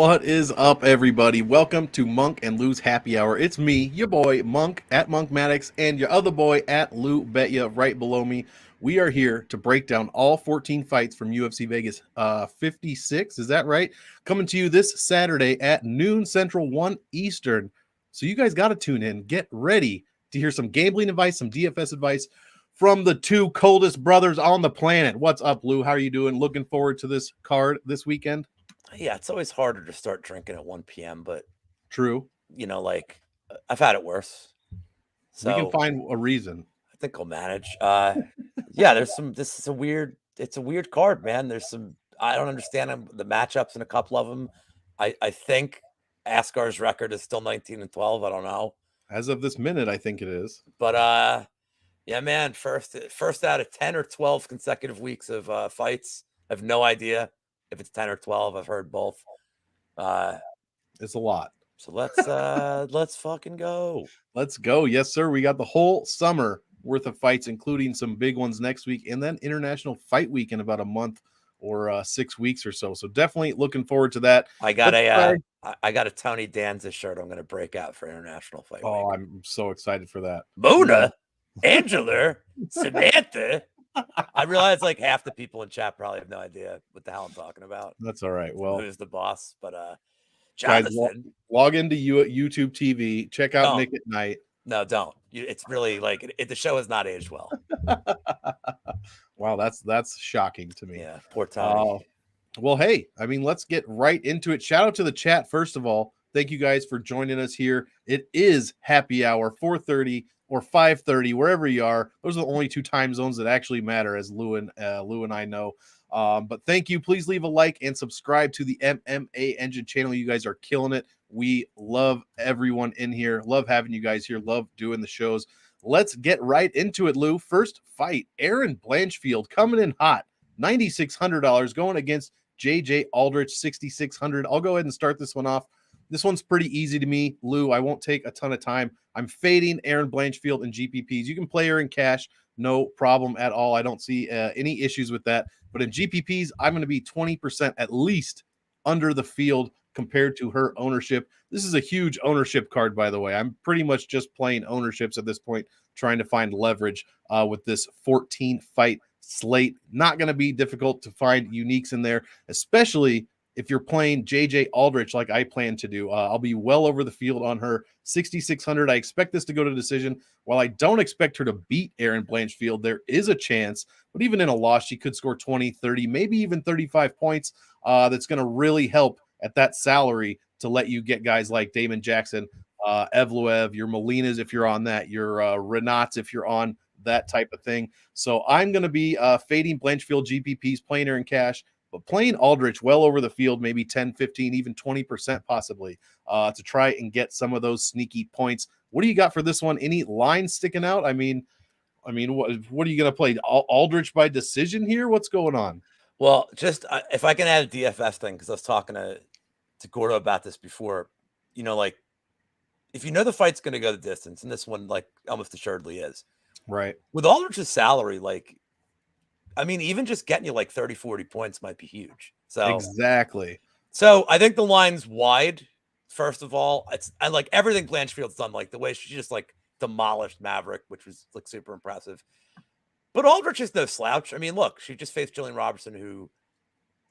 What is up, everybody? Welcome to Monk and Lou's Happy Hour. It's me, your boy Monk at MonkMMATics, and your other boy at Lou Betya right below me. We are here to break down all 14 fights from UFC Vegas 56. Is that right? Coming to you this Saturday at noon Central, 1 Eastern. So you guys got to tune in. Get ready to hear some gambling advice, some DFS advice from the two coldest brothers on the planet. What's up, Lou? How are you doing? Looking forward to this card this weekend? Yeah, it's always harder to start drinking at 1 p.m., but True. I've had it worse. We can So find a reason. I think I'll manage. Yeah, this is it's a weird card, man. I don't understand the matchups in a couple of them. I think Askar's record is still 19-12. I don't know. As of this minute, I think it is. But yeah, man, first out of 10 or 12 consecutive weeks of fights. I have no idea if it's 10 or 12. I've heard both. It's a lot. So let's fucking go. Let's go. Yes, sir. We got the whole summer worth of fights, including some big ones next week, and then International Fight Week in about a month or 6 weeks or so. So definitely looking forward to that. I got a Tony Danza shirt I'm going to break out for International Fight Week. Oh, I'm so excited for that. Mona, Angela, Samantha. I realize like half the people in chat probably have no idea what the hell I'm talking about. That's all right. Well, who's the boss? But guys, Jonathan, log into YouTube TV. Check out Nick at Night. No, don't. It's really like the show has not aged well. Wow, that's shocking to me. Yeah, poor Tony. Well, hey, I mean, let's get right into it. Shout out to the chat first of all. Thank you guys for joining us here. It is happy hour, 4:30 or 5:30, wherever you are. Those are the only two time zones that actually matter, as Lou and I know. But thank you. Please leave a like and subscribe to the MMA Engine channel. You guys are killing it. We love everyone in here. Love having you guys here. Love doing the shows. Let's get right into it, Lou. First fight, Aaron Blanchfield coming in hot. $9,600 going against JJ Aldrich, $6,600. I'll go ahead and start this one off. This one's pretty easy to me, Lou. I won't take a ton of time. I'm fading Aaron Blanchfield in GPPs. You can play her in cash, no problem at all. I don't see any issues with that. But in GPPs, I'm going to be 20% at least under the field compared to her ownership. This is a huge ownership card, by the way. I'm pretty much just playing ownerships at this point, trying to find leverage with this 14-fight slate. Not going to be difficult to find uniques in there, especially if you're playing JJ Aldrich like I plan to do. I'll be well over the field on her, 6,600. I expect this to go to decision. While I don't expect her to beat Aaron Blanchfield, there is a chance, but even in a loss, she could score 20, 30, maybe even 35 points. That's going to really help at that salary to let you get guys like Damon Jackson, Evloev, your Molinas if you're on that, your Renats if you're on that type of thing. So I'm going to be fading Blanchfield GPPs, playing her in cash, but playing Aldrich well over the field, maybe 10, 15, even 20% possibly, to try and get some of those sneaky points. What do you got for this one? Any lines sticking out? I mean, what are you going to play? Aldrich by decision here? What's going on? Well, just if I can add a DFS thing, because I was talking to Gordo about this before, like if you know the fight's going to go the distance, and this one like almost assuredly is, right? With Aldrich's salary, like, I mean, even just getting you like 30, 40 points might be huge. So exactly. So I think the line's wide. First of all, I like everything Blanchfield's done, like the way she just like demolished Maverick, which was like super impressive. But Aldrich is no slouch. I mean, look, she just faced Jillian Robertson, who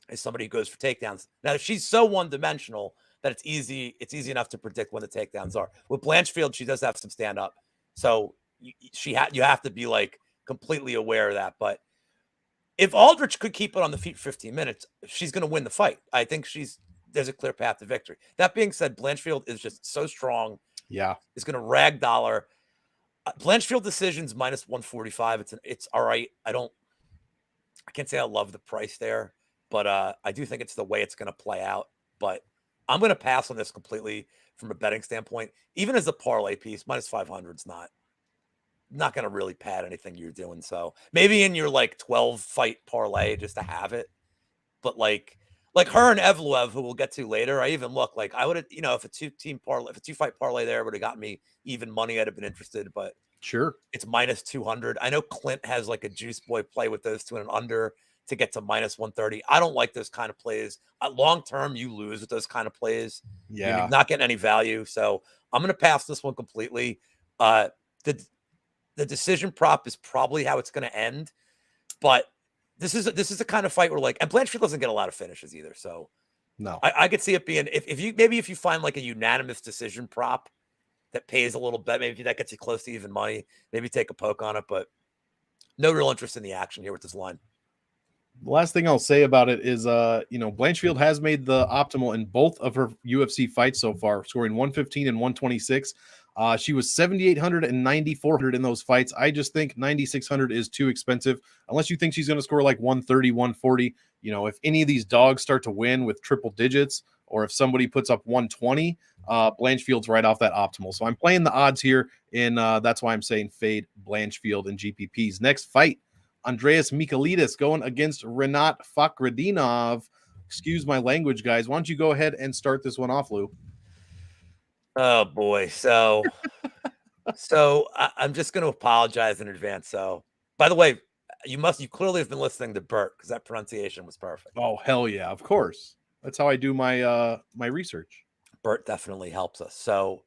is somebody who goes for takedowns. Now she's so one-dimensional that it's easy enough to predict when the takedowns are. With Blanchfield, she does have some stand-up, so you have to be like completely aware of that. But if Aldrich could keep it on the feet for 15 minutes, she's going to win the fight. I think there's a clear path to victory. That being said, Blanchfield is just so strong. Yeah, it's going to rag dollar. Blanchfield decisions minus 145. It's all right. I can't say I love the price there, but I do think it's the way it's going to play out. But I'm going to pass on this completely from a betting standpoint. Even as a parlay piece, minus 500 is not going to really pad anything you're doing. So maybe in your like 12 fight parlay just to have it. But like her and Evloev, who we'll get to later, I even look like I would have, if a two-fight parlay there would have got me even money, I'd have been interested. But sure, it's minus 200. I know Clint has like a juice boy play with those two and an under to get to -130. I don't like those kind of plays. Long term, you lose with those kind of plays. Yeah. You're not getting any value. So I'm going to pass this one completely. The decision prop is probably how it's going to end. But this is the kind of fight where like, and Blanchfield doesn't get a lot of finishes either. So no, I could see it being, if you find like a unanimous decision prop that pays a little bit, maybe that gets you close to even money, maybe take a poke on it, but no real interest in the action here with this line. The last thing I'll say about it is, Blanchfield has made the optimal in both of her UFC fights so far, scoring 115 and 126. She was 7,800 and 9,400 in those fights. I just think 9,600 is too expensive, unless you think she's going to score like 130, 140. If any of these dogs start to win with triple digits, or if somebody puts up 120, Blanchfield's right off that optimal. So I'm playing the odds here, and that's why I'm saying fade Blanchfield and GPPs. Next fight, Andreas Michailidis going against Rinat Fakhretdinov. Excuse my language, guys. Why don't you go ahead and start this one off, Lou? Oh boy. So I'm just going to apologize in advance. So, by the way, you clearly have been listening to Bert, because that pronunciation was perfect. Oh, hell yeah, of course. That's how I do my my research. Bert definitely helps us. So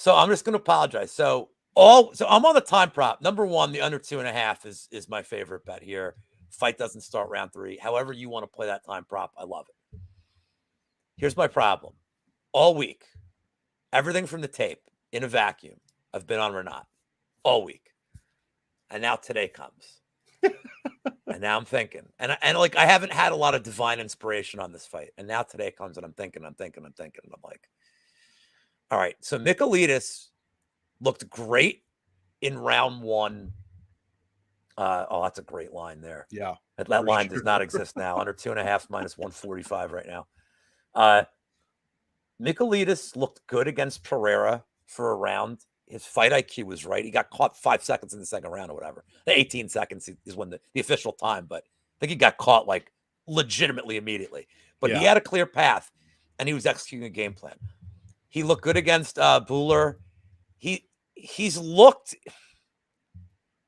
I'm just going to apologize. So I'm on the time prop. Number one, the under 2.5 is my favorite bet here. Fight doesn't start round 3. However you want to play that time prop, I love it. Here's my problem. All week, everything from the tape in a vacuum, I've been on Rinat all week. And now today comes. And now I'm thinking. And I haven't had a lot of divine inspiration on this fight. And now today comes and I'm thinking. And I'm like, all right. So Michailidis looked great in round 1. That's a great line there. Yeah. That line does not exist now. Under 2.5 -145 right now. Michailidis looked good against Pereira for a round. His fight IQ was right. He got caught 5 seconds in the second round or whatever. The 18 seconds is when the official time, but I think he got caught like legitimately immediately. But he had a clear path, and he was executing a game plan. He looked good against Buhler. He's looked.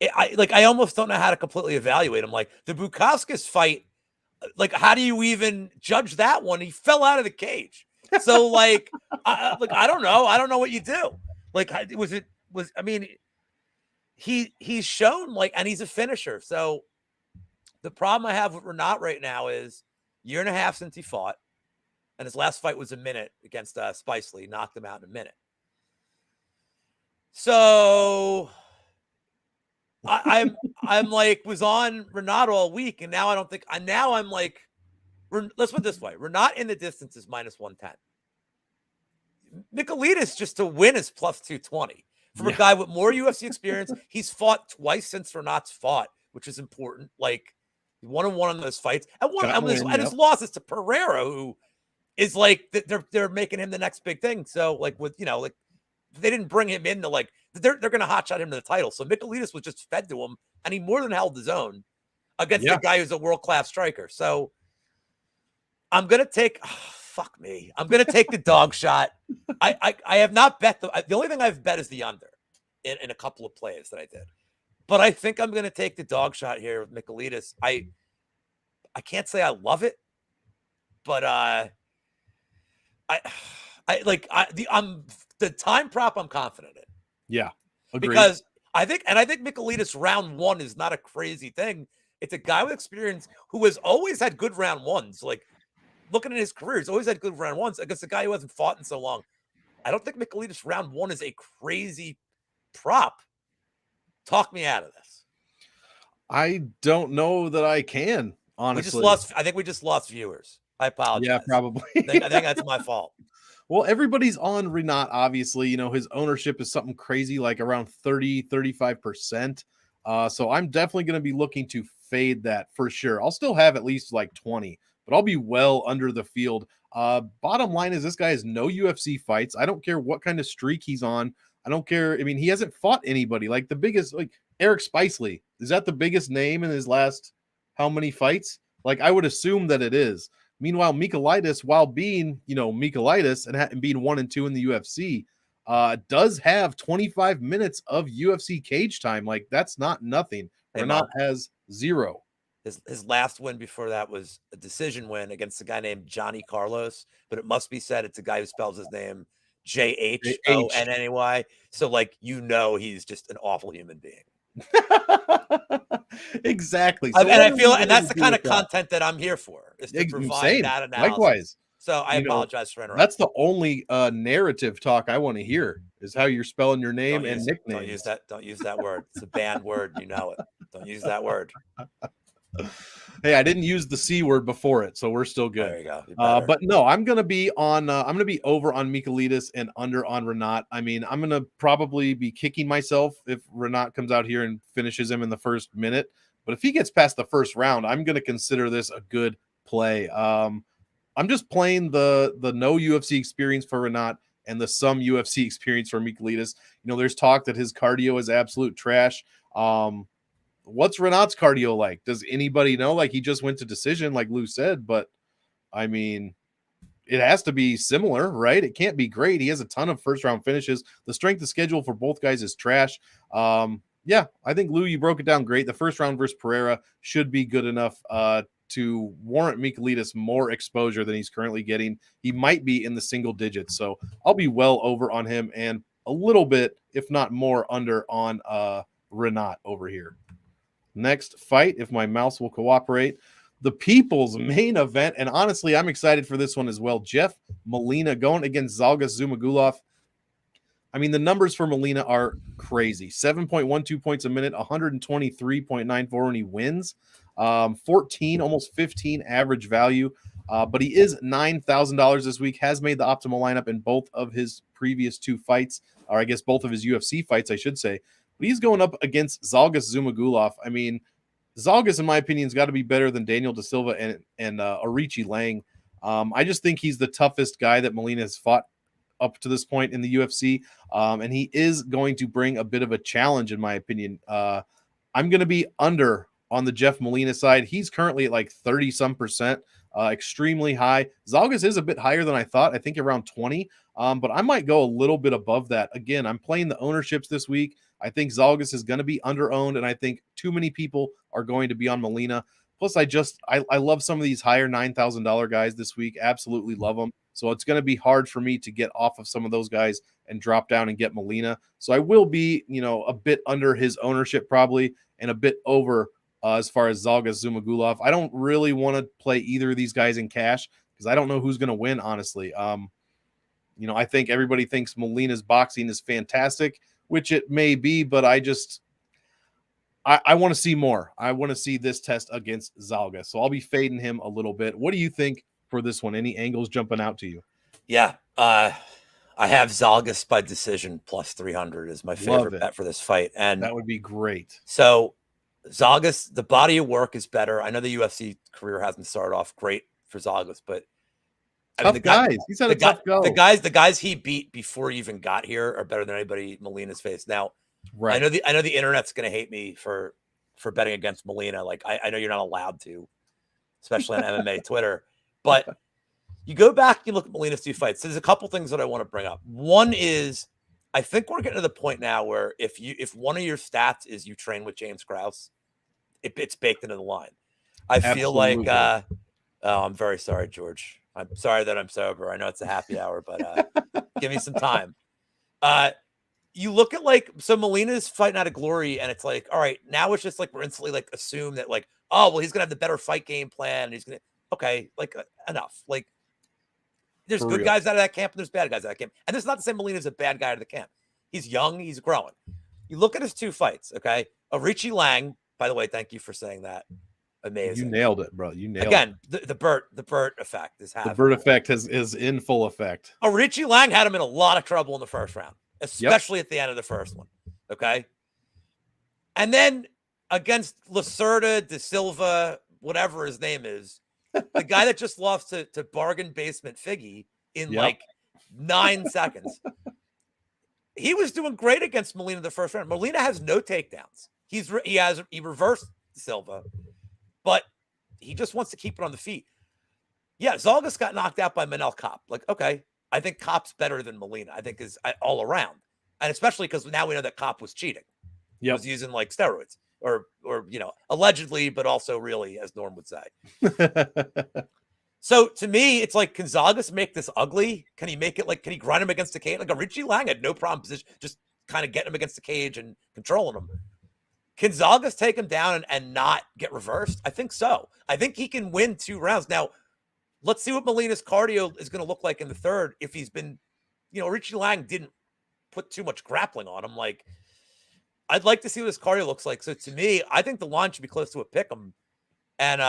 I almost don't know how to completely evaluate him. Like the Bukauskas fight, like how do you even judge that one? He fell out of the cage. So I don't know. I don't know what you do. He's shown and he's a finisher. So the problem I have with Rinat right now is 1.5 years since he fought, and his last fight was a minute against Spicely, knocked him out in a minute. So I'm was on Rinat all week, and now I don't think. Now I'm like, let's put it this way: Rinat in the distance is -110. Michailidis just to win is +220 from a guy with more UFC experience. He's fought twice since Renat's fought, which is important. Like 1-1 on those fights, and his losses to Pereira, who is they're making him the next big thing. So they didn't bring him in to they're going to hotshot him to the title. So Michailidis was just fed to him, and he more than held his own against a guy who's a world-class striker. So I'm going to take. Fuck me. I'm going to take the dog shot. I have not bet the only thing I've bet is the under in a couple of plays that I did. But I think I'm going to take the dog shot here with Michailidis. I can't say I love it, but the time prop I'm confident in. Yeah. Agreed. Because I think Michailidis round 1 is not a crazy thing. It's a guy with experience who has always had good round 1s. Looking at his career, he's always had good round 1s against a guy who hasn't fought in so long. I don't think Michailidis round 1 is a crazy prop. Talk me out of this. I don't know that I can, honestly. I think we just lost viewers. I apologize. Yeah, probably. I think that's my fault. Well, everybody's on Rinat, obviously. His ownership is something crazy, like around 30-35%. So I'm definitely going to be looking to fade that for sure. I'll still have at least 20. But I'll be well under the field. Bottom line is this guy has no UFC fights. I don't care what kind of streak he's on. I don't care. I mean, he hasn't fought anybody. The biggest, Eric Spicely. Is that the biggest name in his last how many fights? I would assume that it is. Meanwhile, Michailidis, while being, Michailidis and being 1-2 in the UFC, does have 25 minutes of UFC cage time. That's not nothing. Rinat has 0. His last win before that was a decision win against a guy named Johnny Carlos, but it must be said it's a guy who spells his name Jhonnany. So like he's just an awful human being. Exactly. And So I feel, and that's the kind of content that I'm here for, is to provide that analysis. Likewise. So I apologize for interrupting. That's the only narrative talk I want to hear is how you're spelling your name and nicknames. Don't use that word. It's a banned word. You know it. Don't use that word. Hey, I didn't use the C word before it, so we're still good. There you go. But no, I'm gonna be over on Michailidis and under on Renat. I mean, I'm gonna probably be kicking myself if Renat comes out here and finishes him in the first minute. But if he gets past the first round, I'm gonna consider this a good play. I'm just playing the no UFC experience for Renat and the some UFC experience for Michailidis. There's talk that his cardio is absolute trash. What's Renat's cardio like? Does anybody know? Like, he just went to decision, like Lou said, but I mean, it has to be similar, right? It can't be great. He has a ton of first round finishes. The strength of schedule for both guys is trash. Yeah, I think Lou, you broke it down great. The first round versus Pereira should be good enough to warrant Michailidis more exposure than he's currently getting. He might be in the single digits, so I'll be well over on him and a little bit, if not more, under on Renat over here. Next fight, if my mouse will cooperate, the people's main event. And honestly, I'm excited for this one as well. Jeff Molina going against Zhalgas Zhumagulov. I mean, the numbers for Molina are crazy. 7.12 points a minute, 123.94 when he wins. 14, almost 15 average value. But he is $9,000 this week, has made the optimal lineup in both of his previous two fights, or I guess both of his UFC fights, I should say. But he's going up against Zhalgas Zhumagulov. I mean, Zhalgas, in my opinion, has got to be better than Daniel Da Silva and Arichi Lang. I just think he's the toughest guy that Molina has fought up to this point in the UFC. And he is going to bring a bit of a challenge, in my opinion. I'm going to be under on the Jeff Molina side. He's currently at like 30-some%, extremely high. Zhalgas is a bit higher than I thought. I think around 20. But I might go a little bit above that. Again, I'm playing the ownerships this week. I think Zhalgas is going to be under-owned, and I think too many people are going to be on Molina. Plus, I love some of these higher $9,000 guys this week. Absolutely love them. So it's going to be hard for me to get off of some of those guys and drop down and get Molina. So I will be, a bit under his ownership probably, and a bit over as far as Zhalgas Zhumagulov. I don't really want to play either of these guys in cash because I don't know who's going to win, honestly. I think everybody thinks Molina's boxing is fantastic, which it may be, but I want to see more. I want to see this test against Zhalgas. So I'll be fading him a little bit. What do you think for this one? Any angles jumping out to you? Yeah. I have Zhalgas by decision plus 300 is my favorite bet for this fight. And that would be great. So Zhalgas, the body of work is better. I know the UFC career hasn't started off great for Zhalgas, but tough guys. He's had a tough go. The guys he beat before he even got here are better than anybody Molina's faced. Now, right. I know the internet's going to hate me for betting against Molina. Like I know you're not allowed to, especially on MMA Twitter. But you go back, you look at Molina's two fights. There's a couple things that I want to bring up. One is I think we're getting to the point now where if one of your stats is you train with James Krause, it's baked into the line. I feel like I'm very sorry, George. I'm sorry that I'm sober. I know it's a happy hour, but give me some time. You look at so Molina's fighting out of glory, and it's like, all right, now it's just like we're instantly assume that oh, well, he's gonna have the better fight game plan, and he's gonna enough. There's good guys out of that camp, and there's bad guys out of that camp, and it's not to say Molina's a bad guy out of the camp. He's young, he's growing. You look at his two fights, okay? Arichi Lang, by the way, thank you for saying that. Amazing. You nailed it, bro. You nailed it. The Burt effect is happening. The Burt effect is in full effect. Arichi Lang had him in a lot of trouble in the first round, especially at the end of the first one. Okay. And then against Lacerda, Da Silva, whatever his name is, the guy that just lost to Bargain Basement Figgy in 9 seconds. He was doing great against Molina the first round. Molina has no takedowns. He reversed Da Silva, but he just wants to keep it on the feet. Yeah, Zhalgas got knocked out by Manel Kopp. Okay, I think Kopp's better than Molina. I think is all around, and especially because now we know that Kopp was cheating. He was using steroids. or allegedly, but also really, as Norm would say. So to me, it's like, can Zhalgas make this ugly? Can he make it like, can he grind him against the cage? Like a Richie Lang had no problem position, just kind of getting him against the cage and controlling him. Can Zhalgas take him down and not get reversed? I think so. I think he can win 2 rounds. Now, let's see what Molina's cardio is going to look like in the third. If he's been, Richie Lang didn't put too much grappling on him. Like, I'd like to see what his cardio looks like. So to me, I think the line should be close to a pick'em. And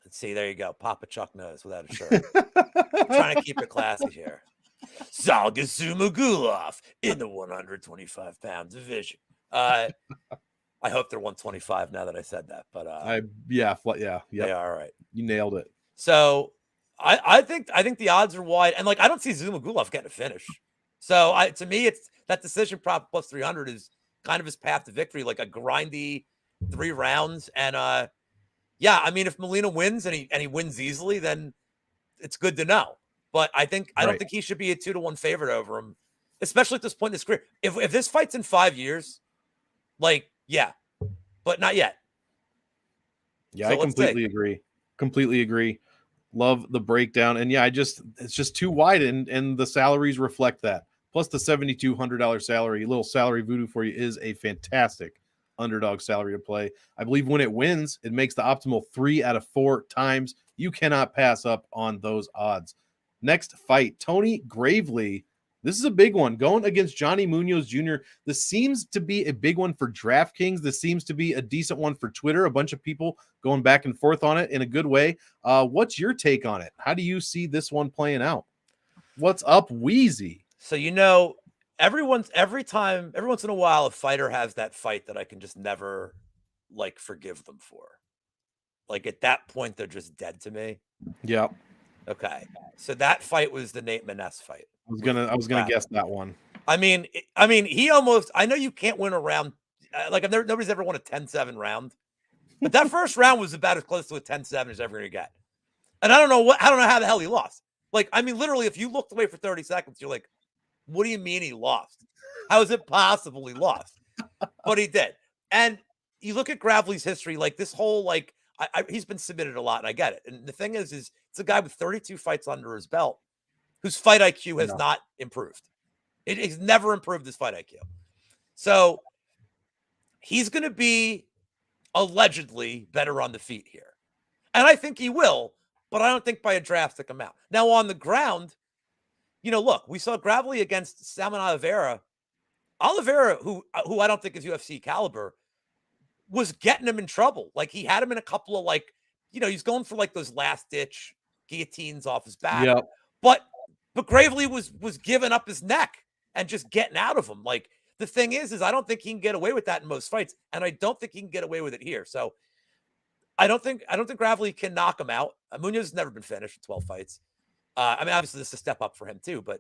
let's see, there you go. Papa Chuck knows without a shirt. Trying to keep it classy here. Zhalgas Zhumagulov in the 125-pound division. I hope they're 125 now that I said that, but yeah, they are. All right. You nailed it. So I think the odds are wide, and like I don't see Zhumagulov getting a finish. So to me, it's that decision prop plus 300 is kind of his path to victory, like a grindy 3 rounds. And yeah, I mean, if Molina wins and he wins easily, then it's good to know. But I don't think he should be a 2-1 favorite over him, especially at this point in his career. If this fight's in 5 years, like, yeah, but not yet. Yeah, so I completely agree. Love the breakdown. And yeah, it's just too wide, and the salaries reflect that. Plus the $7,200 salary, little salary voodoo for you, is a fantastic underdog salary to play. I believe when it wins, it makes the optimal 3 out of 4 times. You cannot pass up on those odds. Next fight, Tony Gravely. This is a big one, going against Johnny Munoz Jr. This seems to be a big one for DraftKings. This seems to be a decent one for Twitter. A bunch of people going back and forth on it in a good way. What's your take on it? How do you see this one playing out? What's up, Wheezy? So, every once in a while, a fighter has that fight that I can just never like forgive them for. Like at that point, they're just dead to me. Yeah. Okay. So that fight was the Nate Maness fight. I was gonna guess that one. I mean, he almost. I know you can't win a round. Like nobody's ever won a 10-7 round, but that first round was about as close to a 10-7 as ever going to get. And I don't know how the hell he lost. Like, I mean, literally, if you looked away for 30 seconds, you're like, what do you mean he lost? How is it possible he lost? But he did. And you look at Gravely's history, like this whole like he's been submitted a lot, and I get it. And the thing is it's a guy with 32 fights under his belt whose fight IQ has not improved. He's never improved his fight IQ. So he's going to be allegedly better on the feet here. And I think he will, but I don't think by a drastic amount. Now, on the ground, look, we saw Gravely against Salman Oliveira. Oliveira, who I don't think is UFC caliber, was getting him in trouble. Like, he had him in a couple of, like, he's going for, like, those last-ditch guillotines off his back. Yep. But Gravely was giving up his neck and just getting out of him. Like, the thing is I don't think he can get away with that in most fights, and I don't think he can get away with it here. So I don't think Gravely can knock him out. Munoz has never been finished in 12 fights. I mean, obviously this is a step up for him too, but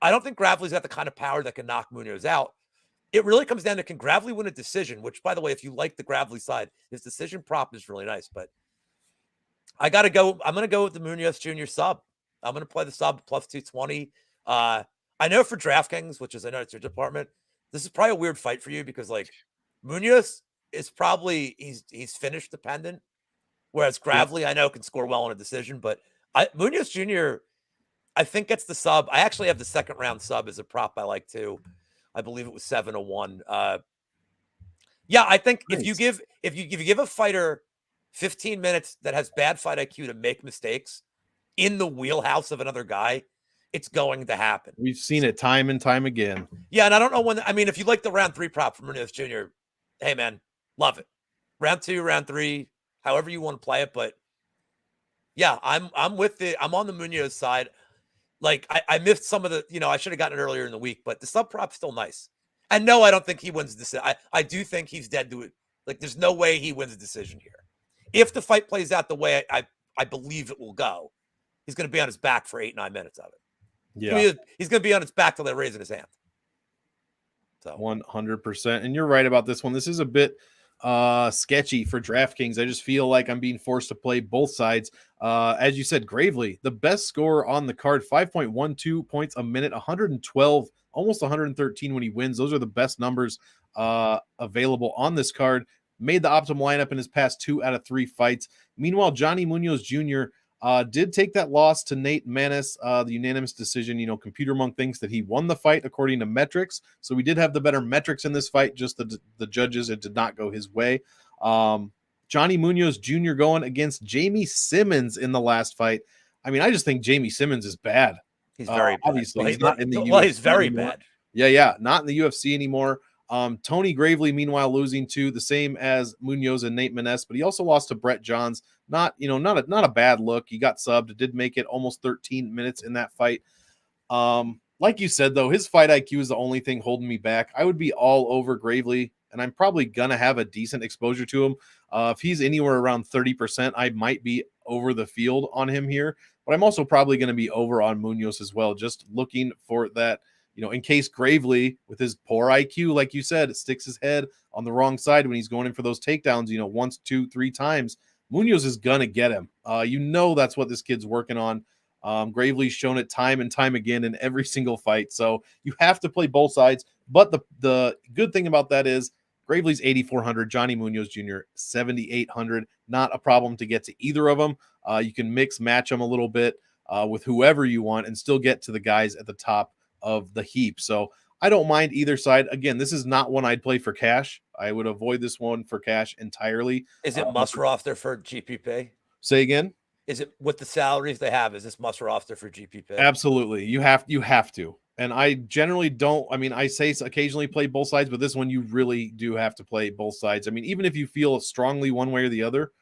I don't think Gravely's got the kind of power that can knock Munoz out. It really comes down to, can Gravely win a decision? Which, by the way, if you like the Gravely side, his decision prop is really nice. But I'm going to go with the Munoz Jr. sub. I'm going to play the sub plus 220. I know for DraftKings, which is, I know it's your department, this is probably a weird fight for you because, like, Munoz is probably, he's finish dependent, whereas Gravely, I know, can score well in a decision. But Munoz Jr., I think, gets the sub. I actually have the second round sub as a prop I like too. I believe it was 7-1. Yeah, I think nice. if you give a fighter 15 minutes that has bad fight IQ to make mistakes in the wheelhouse of another guy, it's going to happen. We've seen it time and time again. Yeah, and I don't know when. I mean, if you like the round 3 prop from Munoz Jr., hey man, love it. Round 2, round 3, however you want to play it. But yeah, I'm on the Munoz side. Like, I missed some of the, I should have gotten it earlier in the week, but the sub prop's still nice. And no, I don't think he wins this. I do think he's dead to it. Like, there's no way he wins a decision here. If the fight plays out the way I believe it will go, he's going to be on his back for 8-9 minutes of it. Yeah. He's going to be on his back till they're raising his hand. So 100%. And you're right about this one. This is a bit sketchy for DraftKings. I just feel like I'm being forced to play both sides. As you said, Gravely, the best scorer on the card, 5.12 points a minute, 112 almost 113 when he wins. Those are the best numbers available on this card. Made the optimal lineup in his past 2 out of 3 fights. Meanwhile, Johnny Munoz Jr. Did take that loss to Nate Maness, the unanimous decision. Computer Monk thinks that he won the fight according to metrics. So we did have the better metrics in this fight. Just the judges, it did not go his way. Johnny Munoz Jr. going against Jamie Simmons in the last fight. I mean, I just think Jamie Simmons is bad. He's very bad. Obviously, he's not in the UFC. Well, he's very anymore. bad. Yeah, not in the UFC anymore. Tony Gravely, meanwhile, losing to the same as Munoz and Nate Maness, but he also lost to Brett Johns. Not a bad look. He got subbed. It did make it almost 13 minutes in that fight. Like you said, though, his fight IQ is the only thing holding me back. I would be all over Gravely, and I'm probably gonna have a decent exposure to him. If he's anywhere around 30%, I might be over the field on him here, but I'm also probably going to be over on Munoz as well, just looking for that, in case Gravely, with his poor IQ, like you said, sticks his head on the wrong side when he's going in for those takedowns, once, 2, 3 times, Munoz is going to get him. That's what this kid's working on. Gravely's shown it time and time again in every single fight. So you have to play both sides. But the good thing about that is Gravely's 8,400, Johnny Munoz Jr. 7,800. Not a problem to get to either of them. You can mix match them a little bit with whoever you want and still get to the guys at the top of the heap. So I don't mind either side. Again, this is not one I'd play for cash. I would avoid this one for cash entirely. Is it must roster for GPP? Say again? Is it with the salaries they have? Is this must roster for GPP? Absolutely. You have to. And I generally don't. I mean, I say occasionally play both sides, but this one you really do have to play both sides. I mean, even if you feel strongly one way or the other,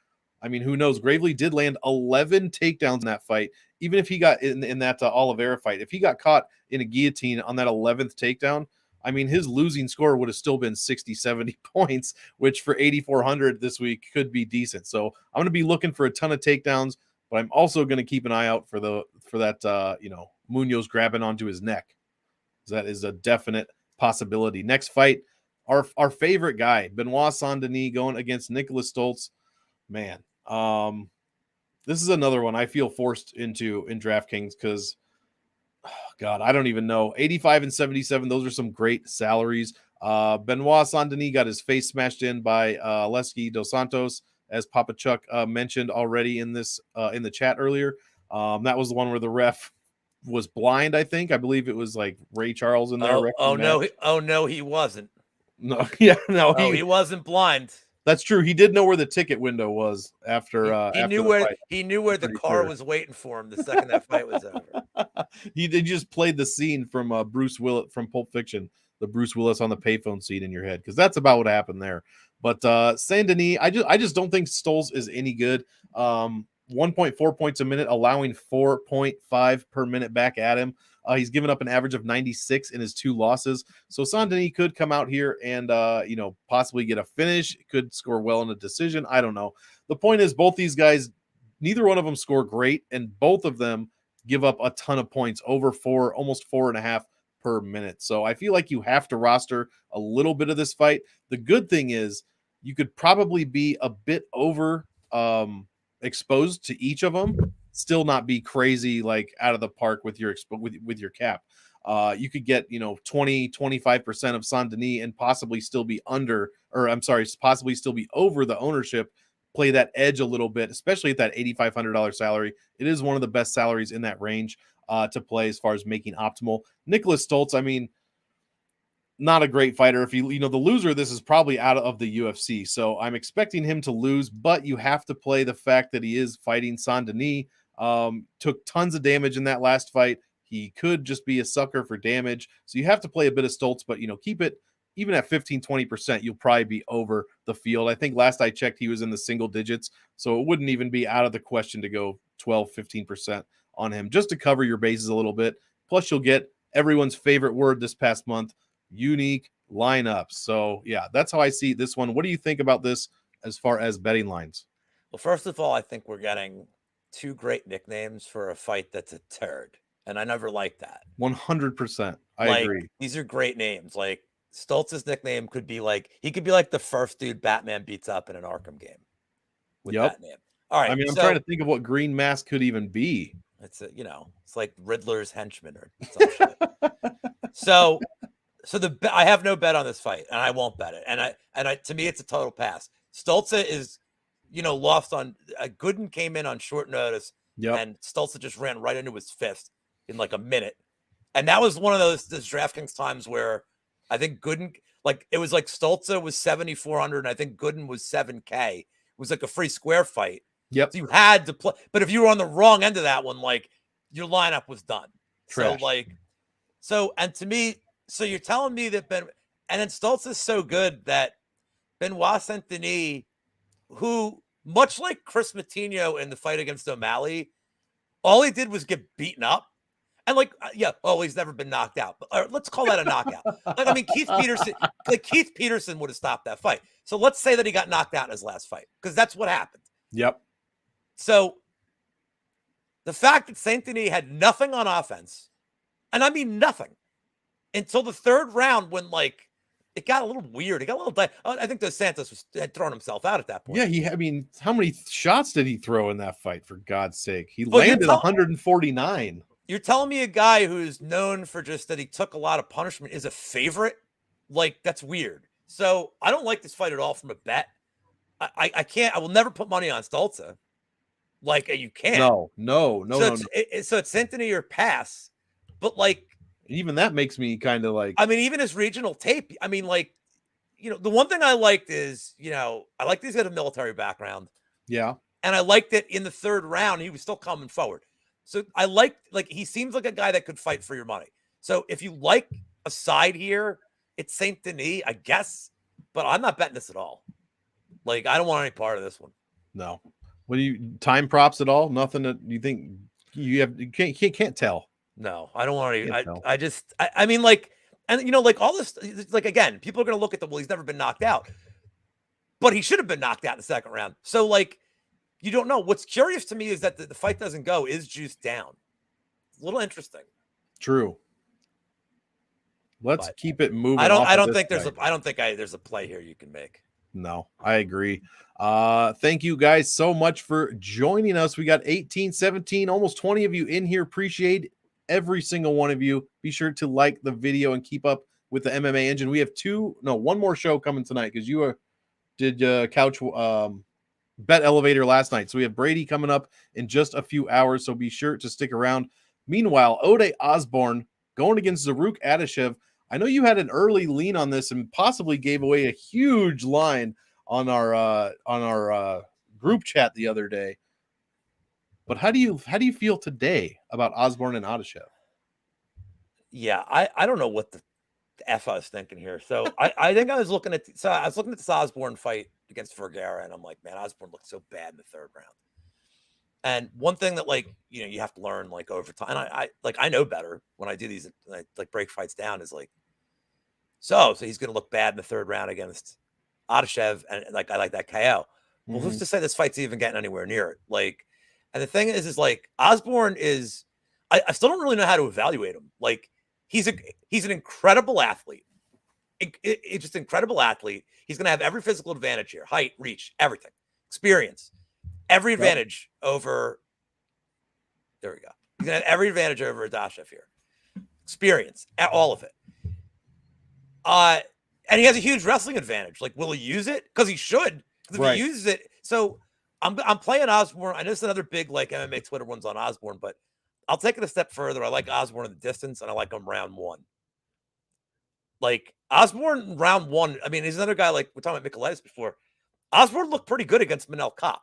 I mean, who knows? Gravely did land 11 takedowns in that fight. Even if he got in that Oliveira fight, if he got caught in a guillotine on that 11th takedown, I mean, his losing score would have still been 60, 70 points, which for 8,400 this week could be decent. So I'm going to be looking for a ton of takedowns, but I'm also going to keep an eye out for that Munoz grabbing onto his neck. That is a definite possibility. Next fight, our favorite guy, Benoit Saint-Denis, going against Nicholas Stoltz. Man, this is another one I feel forced into in DraftKings because, God, I don't even know. 85 and 77, those are some great salaries. Benoit Saint-Denis got his face smashed in by Lesky Dos Santos, as Papa Chuck mentioned already in the chat earlier. That was the one where the ref was blind. I believe it was like Ray Charles in there. No, he wasn't. No, yeah, no, he wasn't blind. That's true. He did know where the ticket window was after. He knew where the car was waiting for him the second that fight was over. He just played the scene from Bruce Willis from Pulp Fiction, the Bruce Willis on the payphone scene in your head, because that's about what happened there. But Saint Denis, I just don't think Stoltz is any good. 1.4 points a minute, allowing 4.5 per minute back at him. He's given up an average of 96 in his 2 losses. So Saint-Denis could come out here and, possibly get a finish. Could score well in a decision. I don't know. The point is both these guys, neither one of them score great, and both of them give up a ton of points, over 4, almost 4.5 per minute. So I feel like you have to roster a little bit of this fight. The good thing is you could probably be a bit over exposed to each of them, still not be crazy like out of the park with your with your cap. You could get 20-25% of Saint-Denis and possibly still be possibly still be over the ownership. Play that edge a little bit, especially at that $8,500 salary. It is one of the best salaries in that range to play as far as making optimal. Nicholas Stoltz, I mean, not a great fighter. If the loser of this is probably out of the UFC. So I'm expecting him to lose, but you have to play the fact that he is fighting Saint-Denis. Took tons of damage in that last fight. He could just be a sucker for damage. So you have to play a bit of Stoltz, but keep it even at 15-20%, you'll probably be over the field. I think last I checked, he was in the single digits. So it wouldn't even be out of the question to go 12-15% on him just to cover your bases a little bit. Plus you'll get everyone's favorite word this past month, unique lineups. So yeah, that's how I see this one. What do you think about this as far as betting lines? Well, first of all, I think we're getting 2 great nicknames for a fight that's a turd, and I never liked that. 100%. I agree. These are great names. Like Stoltz's nickname could be like the first dude Batman beats up in an Arkham game with that name. All right. I mean, I'm trying to think of what Green Mask could even be. It's it's like Riddler's henchman or some shit. So I have no bet on this fight, and I won't bet it. And I to me, it's a total pass. Stolze is, lost on Gooden came in on short notice, and Stolze just ran right into his fist in like a minute. And that was one of those DraftKings times where I think Gooden, it was like Stolze was 7,400, and I think Gooden was 7K. It was like a free square fight. Yep. So you had to play, but if you were on the wrong end of that one, your lineup was done. Trash. And to me, so you're telling me that and then Stolze is so good that Benoit Saint-Denis, who much like Chris Matinho in the fight against O'Malley, all he did was get beaten up. And he's never been knocked out. But let's call that a knockout. Keith Peterson would have stopped that fight. So let's say that he got knocked out in his last fight, because that's what happened. Yep. So the fact that Saint-Denis had nothing on offense, and I mean nothing, until the third round when it got a little weird. It got a little. I think Dos Santos had thrown himself out at that point. Yeah, how many shots did he throw in that fight? For God's sake, he landed 149. You're telling me a guy who's known for just that he took a lot of punishment is a favorite? That's weird. So I don't like this fight at all from a bet. I can't. I will never put money on Stolze. You can't. No. So it's Saint-Denis or pass. But even that makes me kind of I mean, even his regional tape. I mean, the one thing I liked is, I like these guys a military background. Yeah. And I liked that in the third round, he was still coming forward. So I he seems like a guy that could fight for your money. So if you like a side here, it's Saint-Denis, I guess. But I'm not betting this at all. I don't want any part of this one. No. What do you time props at all? Nothing that you think you can't tell. No, I don't want to. I mean, all this, again, people are going to look at he's never been knocked out, but he should have been knocked out in the second round. So you don't know. What's curious to me is that the fight doesn't go. Is juice down? It's a little interesting. True. Let's keep it moving. I don't think there's a play here you can make. No, I agree. Thank you guys so much for joining us. We got 18, 17, almost 20 of you in here. Appreciate every single one of you. Be sure to like the video and keep up with the MMA engine. We have one more show coming tonight, because you did couch bet elevator last night. So we have Brady coming up in just a few hours. So be sure to stick around. Meanwhile, Ode Osborne going against Zaruk Adashev. I know you had an early lean on this and possibly gave away a huge line on our group chat the other day. But how do you feel today about Osborne and Adashev? Yeah, I don't know what the F I was thinking here. So I think I was looking at this Osborne fight against Vergara, and I'm like, man, Osborne looked so bad in the third round. And one thing that you have to learn over time, and I know better when I do these break fights down, is so he's going to look bad in the third round against Adashev, and I like that KO. Well, who's to say this fight's even getting anywhere near it? And the thing is Osborne is, I still don't really know how to evaluate him. He's an incredible athlete. It's just incredible athlete. He's going to have every physical advantage here: height, reach, everything, experience, every advantage over. There we go. He's going to have every advantage over Adashev here. Experience, all of it. And he has a huge wrestling advantage. Will he use it? Because he should. Because if he uses it, so I'm playing Osborne. I know it's another big MMA Twitter ones on Osborne, but I'll take it a step further. I like Osborne in the distance, and I like him round one. Osborne round one. I mean, he's another guy we're talking about Michaelitis before. Osborne looked pretty good against Manel Kopp.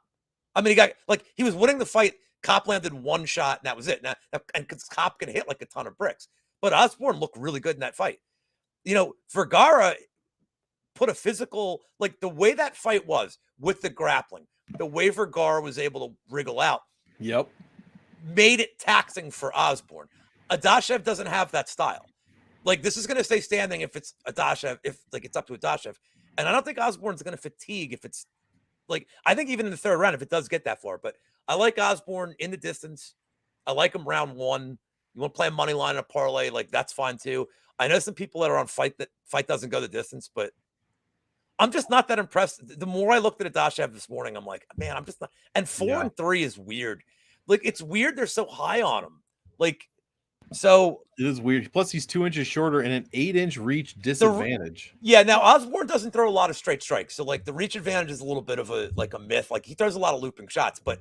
I mean, he got he was winning the fight. Kopp landed one shot, and that was it. Now, and because Kopp can hit a ton of bricks, but Osborne looked really good in that fight. Vergara put a physical, the way that fight was with the grappling, the way Vergara was able to wriggle out. Yep. Made it taxing for Osborne. Adashev doesn't have that style. This is going to stay standing if it's Adashev, if it's up to Adashev. And I don't think Osborne's going to fatigue if it's I think even in the third round, if it does get that far. But I like Osborne in the distance. I like him round one. You want to play a money line in a parlay, that's fine too. I know some people that are on fight doesn't go the distance, but I'm just not that impressed. The more I looked at Adashev this morning, I'm like, man, I'm just not. And 4-3 is weird. Like, it's weird they're so high on him. Like, so it is weird. Plus, he's 2 inches shorter and an 8-inch reach disadvantage. Yeah, now Osborne doesn't throw a lot of straight strikes, so like the reach advantage is a little bit of a myth. Like he throws a lot of looping shots, but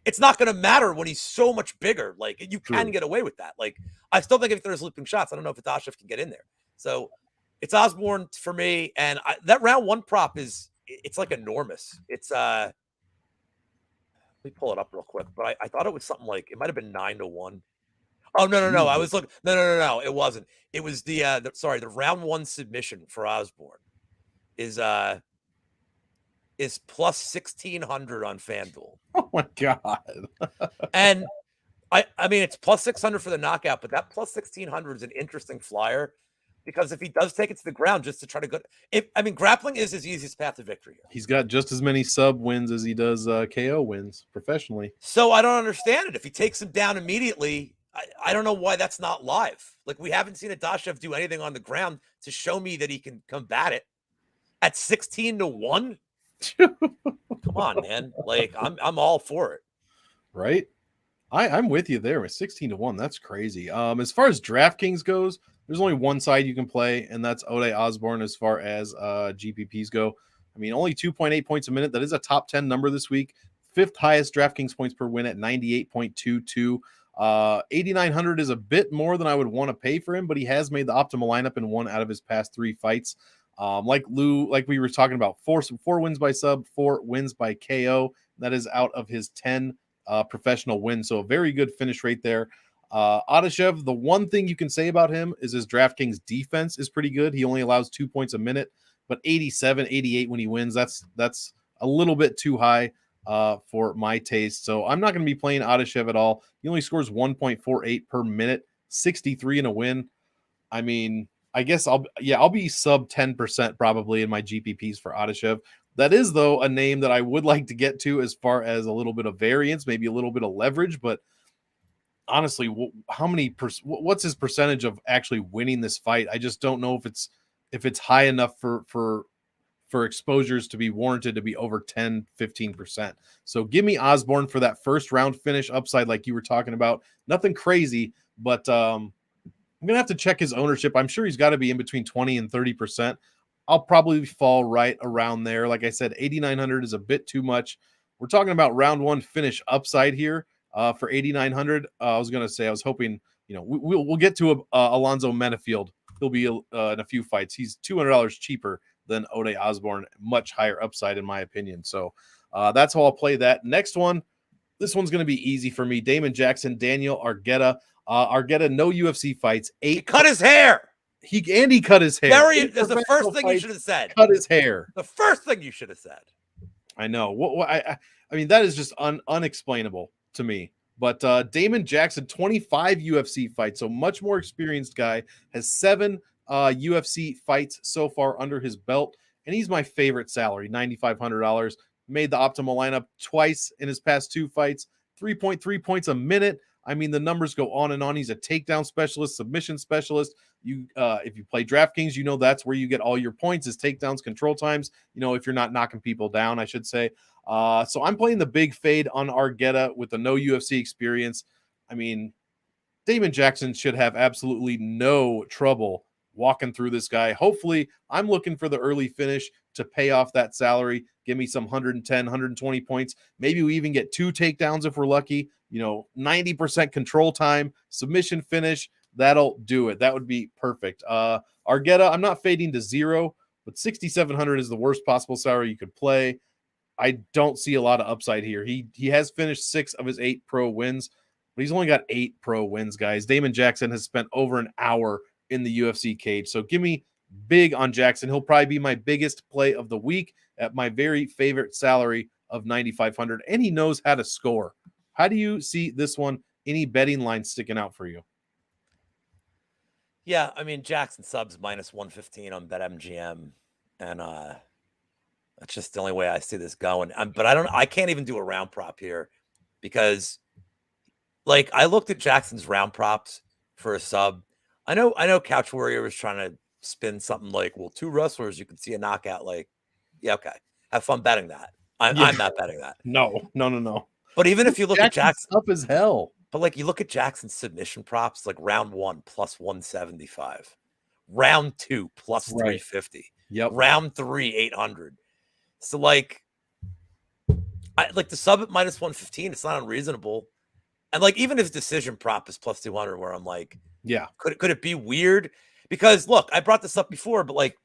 it's not going to matter when he's so much bigger. Like you can get away with that. Like I still think if he throws looping shots, I don't know if Adashev can get in there. So it's Osborne for me, and that round 1 prop it's like enormous. It's let me pull it up real quick, but I thought it was something like it might have been 9-1. Oh no! I was looking. No! It wasn't. It was the round 1 submission for Osborne is plus 1,600 on FanDuel. Oh my god! And I mean it's plus 600 for the knockout, but that plus 1,600 is an interesting flyer because if he does take it to the ground just to try to go, grappling is his easiest path to victory here. He's got just as many sub wins as he does KO wins professionally. So I don't understand it. If he takes him down immediately, I don't know why that's not live. Like we haven't seen Adashev do anything on the ground to show me that he can combat it at 16-1. Come on, man. Like I'm all for it. Right? I'm with you there with 16-1. That's crazy. As far as DraftKings goes, there's only one side you can play, and that's Ode Osborne as far as GPPs go. I mean, only 2.8 points a minute. That is a top 10 number this week. 5th highest DraftKings points per win at 98.22. 8,900 is a bit more than I would want to pay for him, but he has made the optimal lineup in 1 out of his past 3 fights. Like we were talking about, 4 wins by sub, 4 wins by KO. That is out of his 10 professional wins. So a very good finish rate there. Adashev, the one thing you can say about him is his DraftKings defense is pretty good. He only allows 2 points a minute, but 87, 88 when he wins. That's a little bit too high for my taste. So I'm not going to be playing Adashev at all. He only scores 1.48 per minute, 63 in a win. I mean, I guess I'll be sub 10% probably in my GPPs for Adashev. That is, though, a name that I would like to get to as far as a little bit of variance, maybe a little bit of leverage. But honestly, what's his percentage of actually winning this fight? I just don't know if it's high enough for exposures to be warranted to be over 10-15%. So give me Osborne for that first round finish upside like you were talking about. Nothing crazy, but I'm gonna have to check his ownership. I'm sure he's got to be in between 20 and 30%. I'll probably fall right around there. Like I said, 8,900 is a bit too much. We're talking about round 1 finish upside here for 8,900. I was hoping, we'll get to Alonzo Menafield. He'll be in a few fights. He's $200 cheaper than Ode Osborne, much higher upside in my opinion. So that's how I'll play that. Next one, this one's going to be easy for me. Damon Jackson, Daniel Argueta. Argueta, no UFC fights. He cut his hair. He cut his hair. That's the first thing you should have said. Cut his hair. The first thing you should have said. I know. I mean, that is just unexplainable to me. But Damon Jackson, 25 UFC fights, so much more experienced guy, has 7 UFC fights so far under his belt, and he's my favorite salary, $9,500. Made the optimal lineup twice in his past 2 fights, 3.3 points a minute. I mean, the numbers go on and on. He's a takedown specialist, submission specialist. If you play DraftKings, that's where you get all your points is takedowns, control times, if you're not knocking people down, I should say. So I'm playing the big fade on Argueta with the no UFC experience. I mean, Damon Jackson should have absolutely no trouble walking through this guy. Hopefully, I'm looking for the early finish to pay off that salary. Give me some 110, 120 points. Maybe we even get 2 takedowns if we're lucky. 90% control time, submission finish. That'll do it. That would be perfect. Argueta, I'm not fading to 0, but 6,700 is the worst possible salary you could play. I don't see a lot of upside here. He has finished 6 of his 8 pro wins, but he's only got 8 pro wins, guys. Damon Jackson has spent over an hour in the UFC cage. So give me big on Jackson. He'll probably be my biggest play of the week at my very favorite salary of 9,500, and he knows how to score. How do you see this one? Any betting lines sticking out for you? Yeah, I mean, Jackson subs minus 115 on BetMGM, and that's just the only way I see this going. But I can't even do a round prop here because, like, I looked at Jackson's round props for a sub. I know Couch Warrior was trying to spin something like, well, 2 wrestlers, you can see a knockout. Like, yeah, okay. Have fun betting that. I'm not betting that. No. But even if you look at Jackson, up as hell. But like you look at Jackson's submission props, like round 1 plus 175, round 2 plus 350, round 3 800. So like, I like the sub at minus 115. It's not unreasonable, and like even if decision prop is plus 200, where I'm like, yeah, could it be weird? Because look, I brought this up before, but like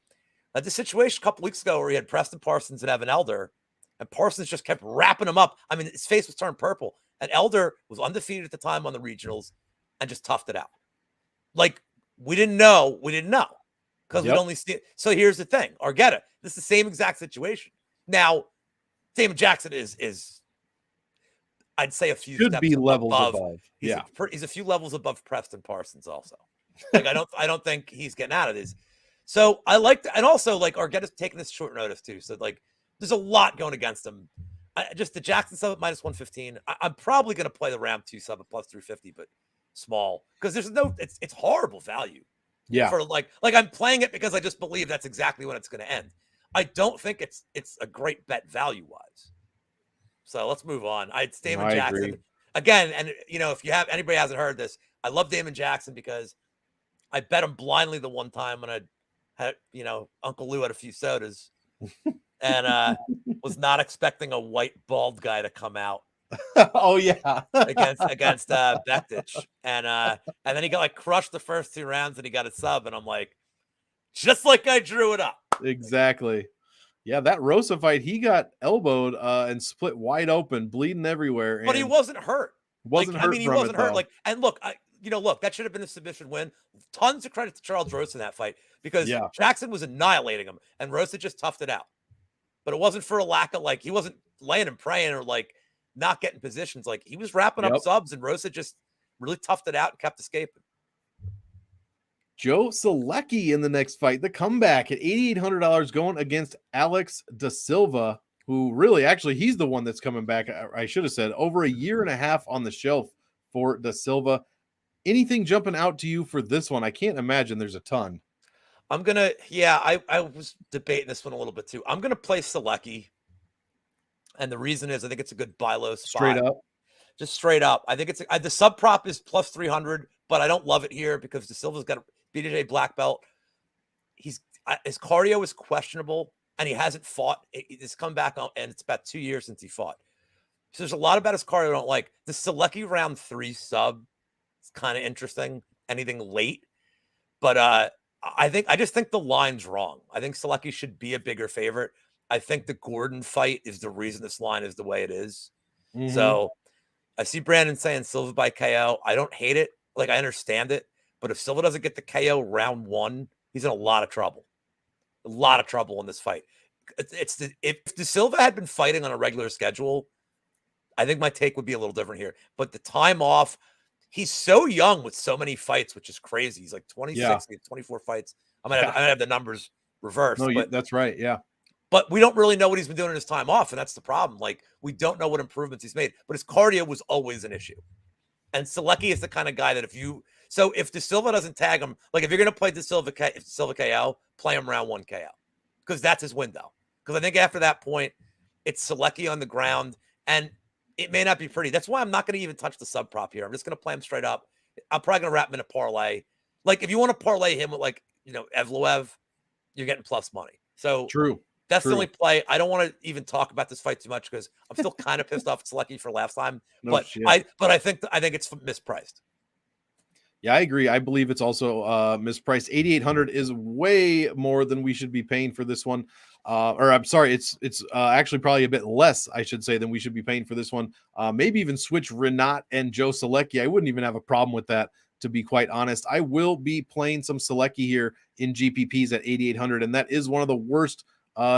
the situation a couple weeks ago where he had Preston Parsons and Evan Elder, and Parsons just kept wrapping him up. I mean, his face was turned purple. And Elder was undefeated at the time on the regionals and just toughed it out. Like, we didn't know. Because we'd only see it. So here's the thing. Argetta, this is the same exact situation. Now, Damon Jackson is I'd say a few steps levels above. He's a few levels above Preston Parsons also. Like, I don't think he's getting out of this. So I like and also like Argetta's taking this short notice too. So like there's a lot going against him. Just the Jackson sub at minus 115. I'm probably going to play the round 2 sub at plus 350, but small because there's no. It's horrible value. Yeah. For like I'm playing it because I just believe that's exactly when it's going to end. I don't think it's a great bet value wise. So let's move on. It's Damon Jackson agree. again, and you know if you have anybody hasn't heard this, I love Damon Jackson because I bet him blindly the one time when I had Uncle Lou had a few sodas. And was not expecting a white bald guy to come out. Oh yeah, against Bektic, and then he got like crushed the first 2 rounds, and he got a sub, and I'm like, just like I drew it up. Exactly. Yeah, that Rosa fight, he got elbowed and split wide open, bleeding everywhere. But he wasn't hurt. He wasn't hurt. Like, and look, look, that should have been a submission win. Tons of credit to Charles Rosa in that fight because Jackson was annihilating him, and Rosa just toughed it out. But it wasn't for a lack of he wasn't laying and praying or like not getting positions. Like he was wrapping up subs, and Rosa just really toughed it out and kept escaping. Joe Selecki in the next fight, the comeback at $8,800 going against Alex Da Silva, who really actually he's the one that's coming back. I should have said over a year and a half on the shelf for Da Silva. Anything jumping out to you for this one? I can't imagine there's a ton. I'm going to, I was debating this one a little bit too. I'm going to play Selecki. And the reason is I think it's a good buy low spot. Straight up. Just straight up. I think it's the sub prop is plus 300, but I don't love it here because Da Silva's got a BJJ black belt. His cardio is questionable and he hasn't fought. It's come back on, and it's about 2 years since he fought. So there's a lot about his cardio I don't like. The Selecki round 3 sub is kind of interesting. Anything late. But I just think the line's wrong. I think Selecki should be a bigger favorite. I think the Gordon fight is the reason this line is the way it is. Mm-hmm. So I see Brandon saying Silva by KO. I don't hate it. Like, I understand it. But if Silva doesn't get the KO round 1, he's in a lot of trouble. A lot of trouble in this fight. If Da Silva had been fighting on a regular schedule, I think my take would be a little different here. But the time off, he's so young with so many fights, which is crazy. He's like 26, 24 fights. I might have the numbers reversed. No, that's right. Yeah. But we don't really know what he's been doing in his time off, and that's the problem. Like, we don't know what improvements he's made, but his cardio was always an issue. And Selecki is the kind of guy that if Da Silva doesn't tag him, like if you're going to play Da Silva KO, play him round 1 KO, because that's his window. Because I think after that point, it's Selecki on the ground, and it may not be pretty. That's why I'm not going to even touch the sub prop here. I'm just going to play him straight up. I'm probably going to wrap him in a parlay. Like, if you want to parlay him with Evloev, you're getting plus money. So true. That's the only play. I don't want to even talk about this fight too much because I'm still kind of pissed off at Selecki for last time. I think it's mispriced. Yeah, I agree. I believe it's also mispriced. 8,800 is way more than we should be paying for this one. Or I'm sorry, it's actually probably a bit less, I should say, than we should be paying for this one. Maybe even switch Renat and Joe Selecki. I wouldn't even have a problem with that, to be quite honest. I will be playing some Selecki here in GPPs at 8,800, and that is one of the worst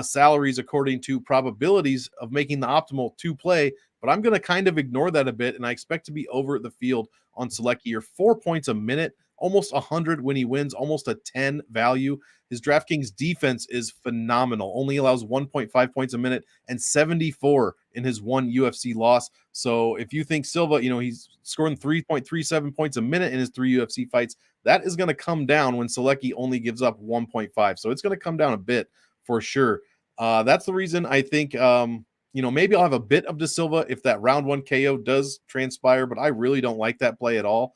salaries according to probabilities of making the optimal 2 play, but I'm going to kind of ignore that a bit, and I expect to be over the field on Selecki. You're 4 points a minute, almost 100 when he wins, almost a 10 value. His DraftKings defense is phenomenal, only allows 1.5 points a minute and 74 in his 1 UFC loss. So if you think Silva, he's scoring 3.37 points a minute in his 3 UFC fights, that is going to come down when Selecki only gives up 1.5. So it's going to come down a bit for sure. That's the reason I think You know, maybe I'll have a bit of De Silva if that round 1 KO does transpire, but I really don't like that play at all.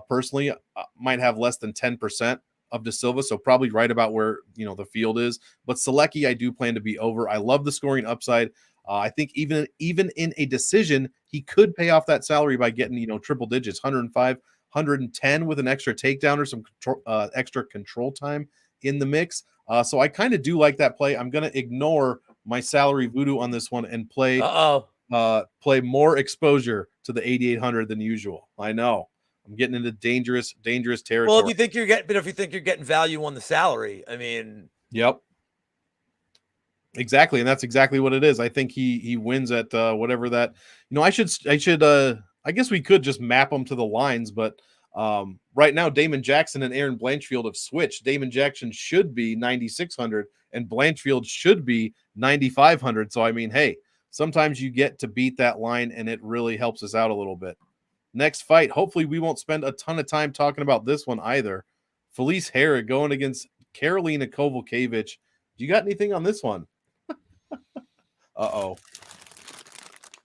Personally, might have less than 10% of De Silva, so probably right about where, you know, the field is. But Selecki, I do plan to be over. I love the scoring upside. I think even in a decision, he could pay off that salary by getting, you know, triple digits, 105, 110 with an extra takedown or some extra control time in the mix. So I kind of do like that play. I'm going to ignore my salary voodoo on this one and play more exposure to the 8,800 than usual. I know I'm getting into dangerous territory. Well, if you think you're getting value on the salary, I mean, yep, exactly, and that's exactly what it is. I think he wins at whatever that. You know, I should. I guess we could just map them to the lines, but right now Damon Jackson and Aaron Blanchfield have switched. Damon Jackson should be 9,600, and Blanchfield should be 9,500. So I mean, hey, sometimes you get to beat that line, and it really helps us out a little bit. Next fight, hopefully we won't spend a ton of time talking about this one either. Felice Herrig going against Karolina Kowalkiewicz. You got anything on this one? Uh-oh.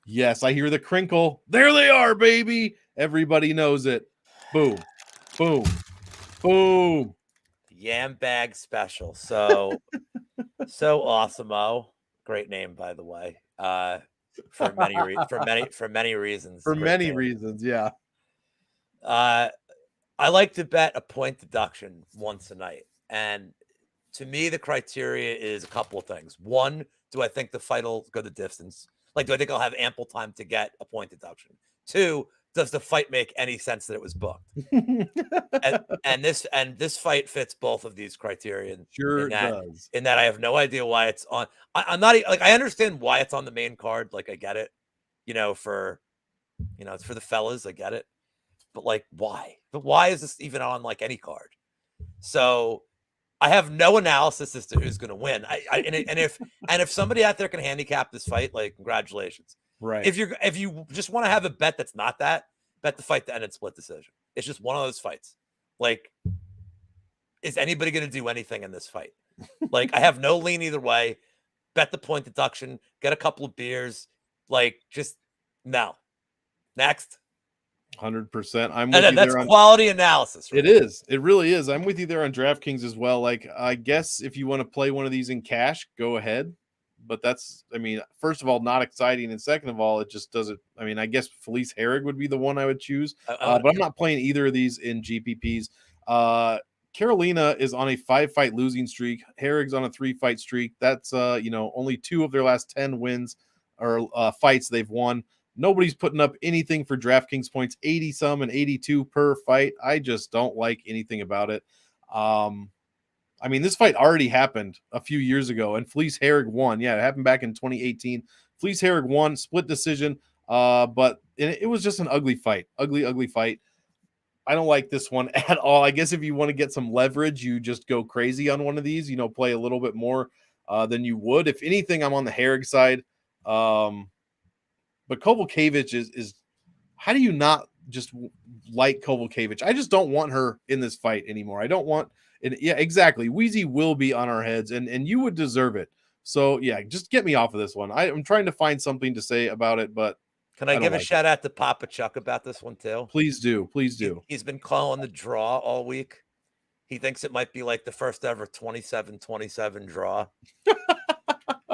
Yes, I hear the crinkle. There they are, baby. Everybody knows it. Boom, boom, boom. Yam bag special. So awesome. Great name, by the way. For many reasons. For many name. reasons, yeah. I like to bet a point deduction once a night. And to me, the criteria is a couple of things. One, do I think the fight will go the distance? Like, do I think I'll have ample time to get a point deduction? Two, does the fight make any sense that it was booked? and this fight fits both of these criteria. Sure does. In that I have no idea why it's on. I'm not like, I understand why it's on the main card. Like, I get it, you know, it's for the fellas. I get it. But like, why? But why is this even on like any card? So I have no analysis as to who's going to win. If somebody out there can handicap this fight, like, congratulations. Right. If you just want to have a bet that's not that, bet the fight to end in split decision. It's just one of those fights. Like, is anybody going to do anything in this fight? Like, I have no lean either way. Bet the point deduction. Get a couple of beers. Like, just no. Next. 100%. I'm with you that's there on quality analysis. Right? It is. It really is. I'm with you there on DraftKings as well. Like, I guess if you want to play one of these in cash, go ahead. But that's, I mean, first of all, not exciting, and second of all, it just doesn't. I mean, I guess Felice Herrig would be the one I would choose, but I'm not playing either of these in GPPs. Karolina is on a 5-fight losing streak. Herrig's on a 3-fight streak. That's only 2 of their last 10 wins or fights they've won. Nobody's putting up anything for DraftKings points, 80 some and 82 per fight. I just don't like anything about it. I mean, this fight already happened a few years ago, and Felice Herrig won. Yeah, it happened back in 2018. Felice Herrig won, split decision, but it was just an ugly fight. Ugly fight. I don't like this one at all. I guess if you want to get some leverage, you just go crazy on one of these, play a little bit more than you would. If anything, I'm on the Herrig side. But Kowalkiewicz is how do you not just like Kowalkiewicz? I just don't want her in this fight anymore. I don't want it. Yeah, exactly. Wheezy will be on our heads, and you would deserve it. So yeah, just get me off of this one. I'm trying to find something to say about it, but can I give a shout out to Papa Chuck about this one too? Please do. Please do. He's been calling the draw all week. He thinks it might be like the first ever 27-27 draw.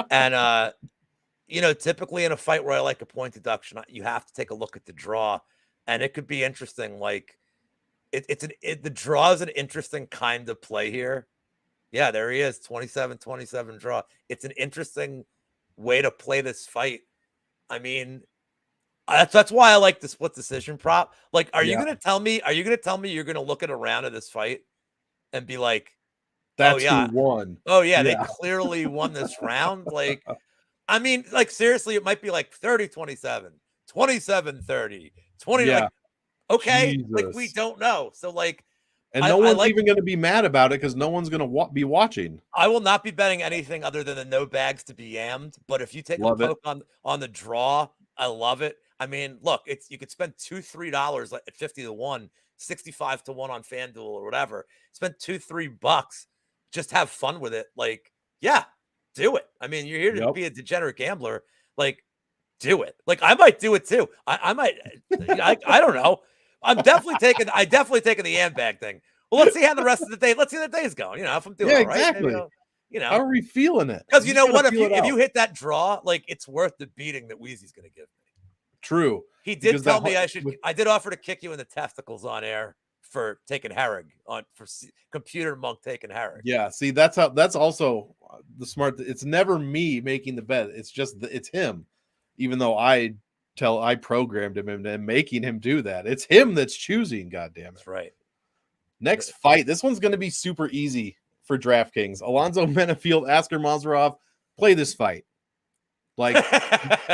And typically in a fight where I like a point deduction, you have to take a look at the draw, and it could be interesting. Like, the draw is an interesting kind of play here. Yeah, there he is, 27-27 draw. It's an interesting way to play this fight. I mean, that's why I like the split decision prop. Like, are you going to tell me you're going to look at a round of this fight and be like, that's who won. Oh yeah, they clearly won this round. Like, I mean, like, seriously, it might be like 30-27, 27-30, 20. Yeah. Like, okay, Jesus. like, we don't know. So, like, and no one's even going to be mad about it because no one's going to be watching. I will not be betting anything other than the no bags to be yammed. But if you take a poke on the draw, I love it. I mean, look, you could spend $2-3 at 50 to 1, 65 to 1 on FanDuel or whatever. Spend $2-3, just have fun with it. Like, yeah, do it. I mean, you're here to be a degenerate gambler. like do it. Like I might do it too. I might. I don't know. I definitely taking the handbag thing. Well, let's see how the rest of the day. Let's see how the day's going. If I'm doing Yeah, all right, maybe exactly. How I'll, are we feeling it? because you know just gotta what? feel it If you out. hit that draw, like it's worth the beating that Wheezy's going to give me. True. He did Because tell that me hu- I should. with- I did offer to kick you in the testicles on air for taking Herrig computer monk taking Herrig. Yeah, see, that's also the smart. It's never me making the bet. It's just it's him. Even though I programmed him and making him do that. It's him that's choosing. God damn it! That's right. Next fight. This one's going to be super easy for DraftKings. Alonzo Menafield, Askar Mazarov. Play this fight. Like,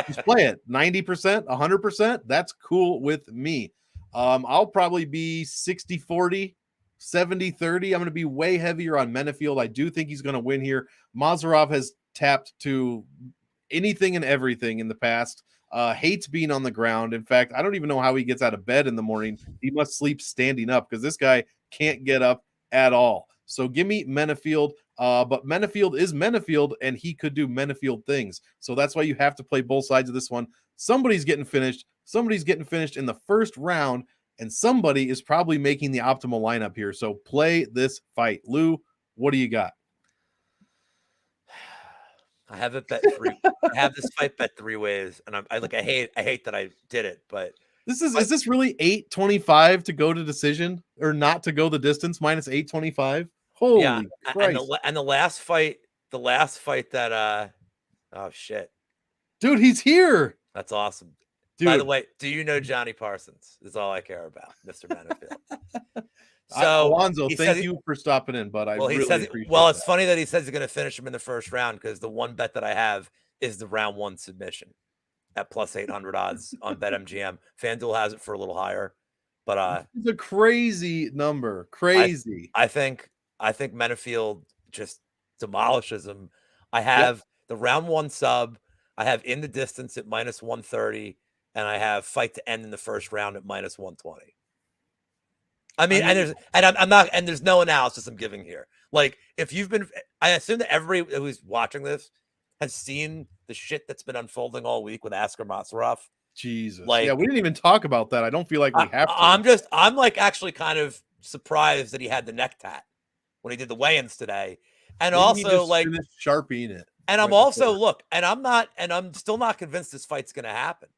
just play it. 90%, 100%. That's cool with me. I'll probably be 60-40, 70-30. I'm going to be way heavier on Menafield. I do think he's going to win here. Mazarov has tapped to anything and everything in the past. Hates being on the ground. In fact, I don't even know how he gets out of bed in the morning. He must sleep standing up because this guy can't get up at all. So give me Menafield. But Menafield is Menafield, and he could do Menafield things. So that's why you have to play both sides of this one. Somebody's getting finished. Somebody's getting finished in the first round, and somebody is probably making the optimal lineup here. So play this fight. Lou, what do you got? I have it bet three. I have this fight bet 3 ways, and I hate that I did it, but is this really 825 to go to decision or not to go the distance minus 825? Holy Christ. And the last fight that oh shit. Dude, he's here. That's awesome. Dude. By the way, do you know Johnny Parsons? Is all I care about, Mr. Menafield. So Alonzo, thank you for stopping in, but I really appreciate it's funny that he says he's going to finish him in the first round because the one bet that I have is the round 1 submission at plus 800 odds on BetMGM. FanDuel has it for a little higher, but it's a crazy number. Crazy. I think Menafield just demolishes him. I have the round 1 sub. I have in the distance at minus 130, and I have fight to end in the first round at minus 120. There's no analysis I'm giving here. Like, I assume that everybody who's watching this has seen the shit that's been unfolding all week with Askar Mazarov. Jesus. Like, yeah, we didn't even talk about that. I don't feel like we have to. I'm like actually kind of surprised that he had the neck tat when he did the weigh-ins today. And maybe also like sharpieing it. And I'm also I'm still not convinced this fight's gonna happen.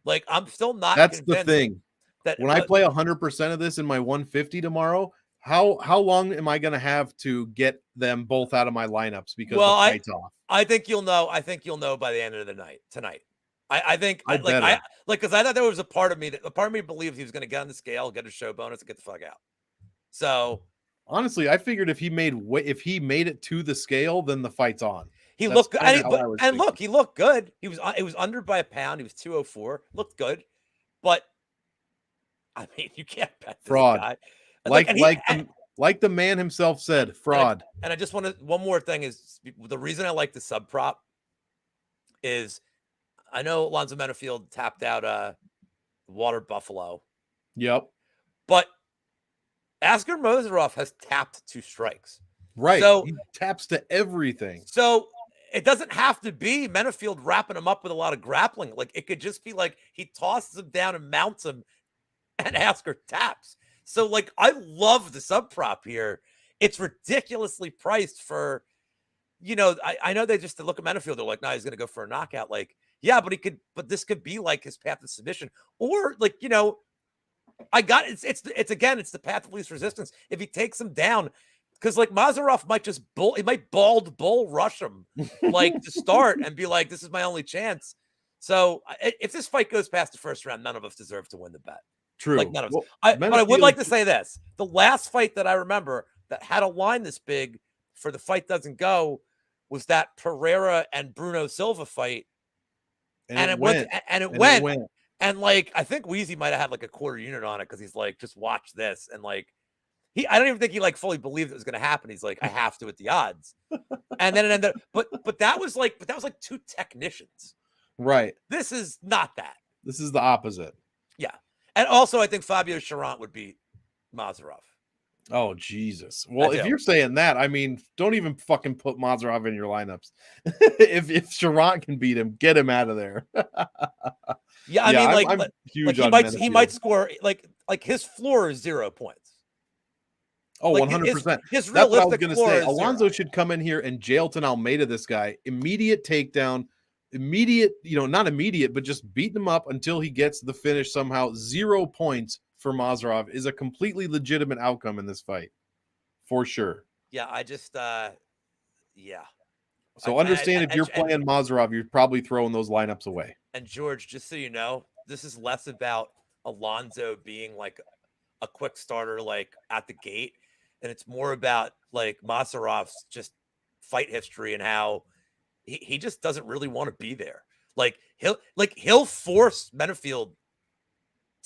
Like, I'm still not That's convinced the thing. That when I play 100% of this in my 150 tomorrow, how long am I gonna have to get them both out of my lineups because the fight's off? I think you'll know. I think you'll know by the end of the night tonight. Because I thought there was a part of me believed he was going to get on the scale, get a show bonus, and get the fuck out. So honestly, I figured if he made it to the scale, then the fight's on. He looked good, he looked good. He was under by a pound. He was 204. Looked good, but I mean, you can't bet this fraud. guy. Like the man himself said, fraud. And I just want to, one more thing is the reason I like the sub prop is I know Alonzo Menafield tapped out Water Buffalo. Yep. But Askar Mazarov has tapped 2 strikes. Right. So he taps to everything. So it doesn't have to be Menafield wrapping him up with a lot of grappling. Like, it could just be like he tosses him down and mounts him and Askar taps. So, like, I love the sub prop here. It's ridiculously priced for, I know they just look at Menafield, they're like, nah, he's going to go for a knockout. Like, yeah, but this could be like his path to submission. Or, like, it's the path of least resistance. If he takes him down, because, like, Mazarov might just bald bull rush him, like, to start and be like, this is my only chance. So if this fight goes past the first round, none of us deserve to win the bet. True. Like, none of us. But I would like to say this. The last fight that I remember that had a line this big for the fight doesn't go was that Pereira and Bruno Silva fight. And it went. And, like, I think Wheezy might have had like a quarter unit on it because he's like, just watch this. And, like, I don't even think he like fully believed it was going to happen. He's like, I have to at the odds. And then it ended up, but that was like 2 technicians. Right. This is not that. This is the opposite. Yeah. And also, I think Fabio Charant would beat Mazarov. Oh, Jesus. Well, if do. you're saying that, I mean, don't even fucking put Movsar in your lineups. If Sharon can beat him, get him out of there. Yeah, I Yeah, mean, I'm huge he on might Menifeld. score like his floor is 0 points. Oh, Like 100%. his That's what I was realistic gonna floor say. is 0. Alonzo should come in here and Jailton Almeida this guy. Immediate takedown, immediate, not immediate, but just beating him up until he gets the finish somehow. 0 points for Mazarov is a completely legitimate outcome in this fight. For sure. Yeah, I just yeah. So understand if you're playing Mazarov, you're probably throwing those lineups away. And George, just so you know, this is less about Alonzo being like a quick starter like at the gate, and it's more about like Masarov's just fight history and how he just doesn't really want to be there. Like he'll force Menifeld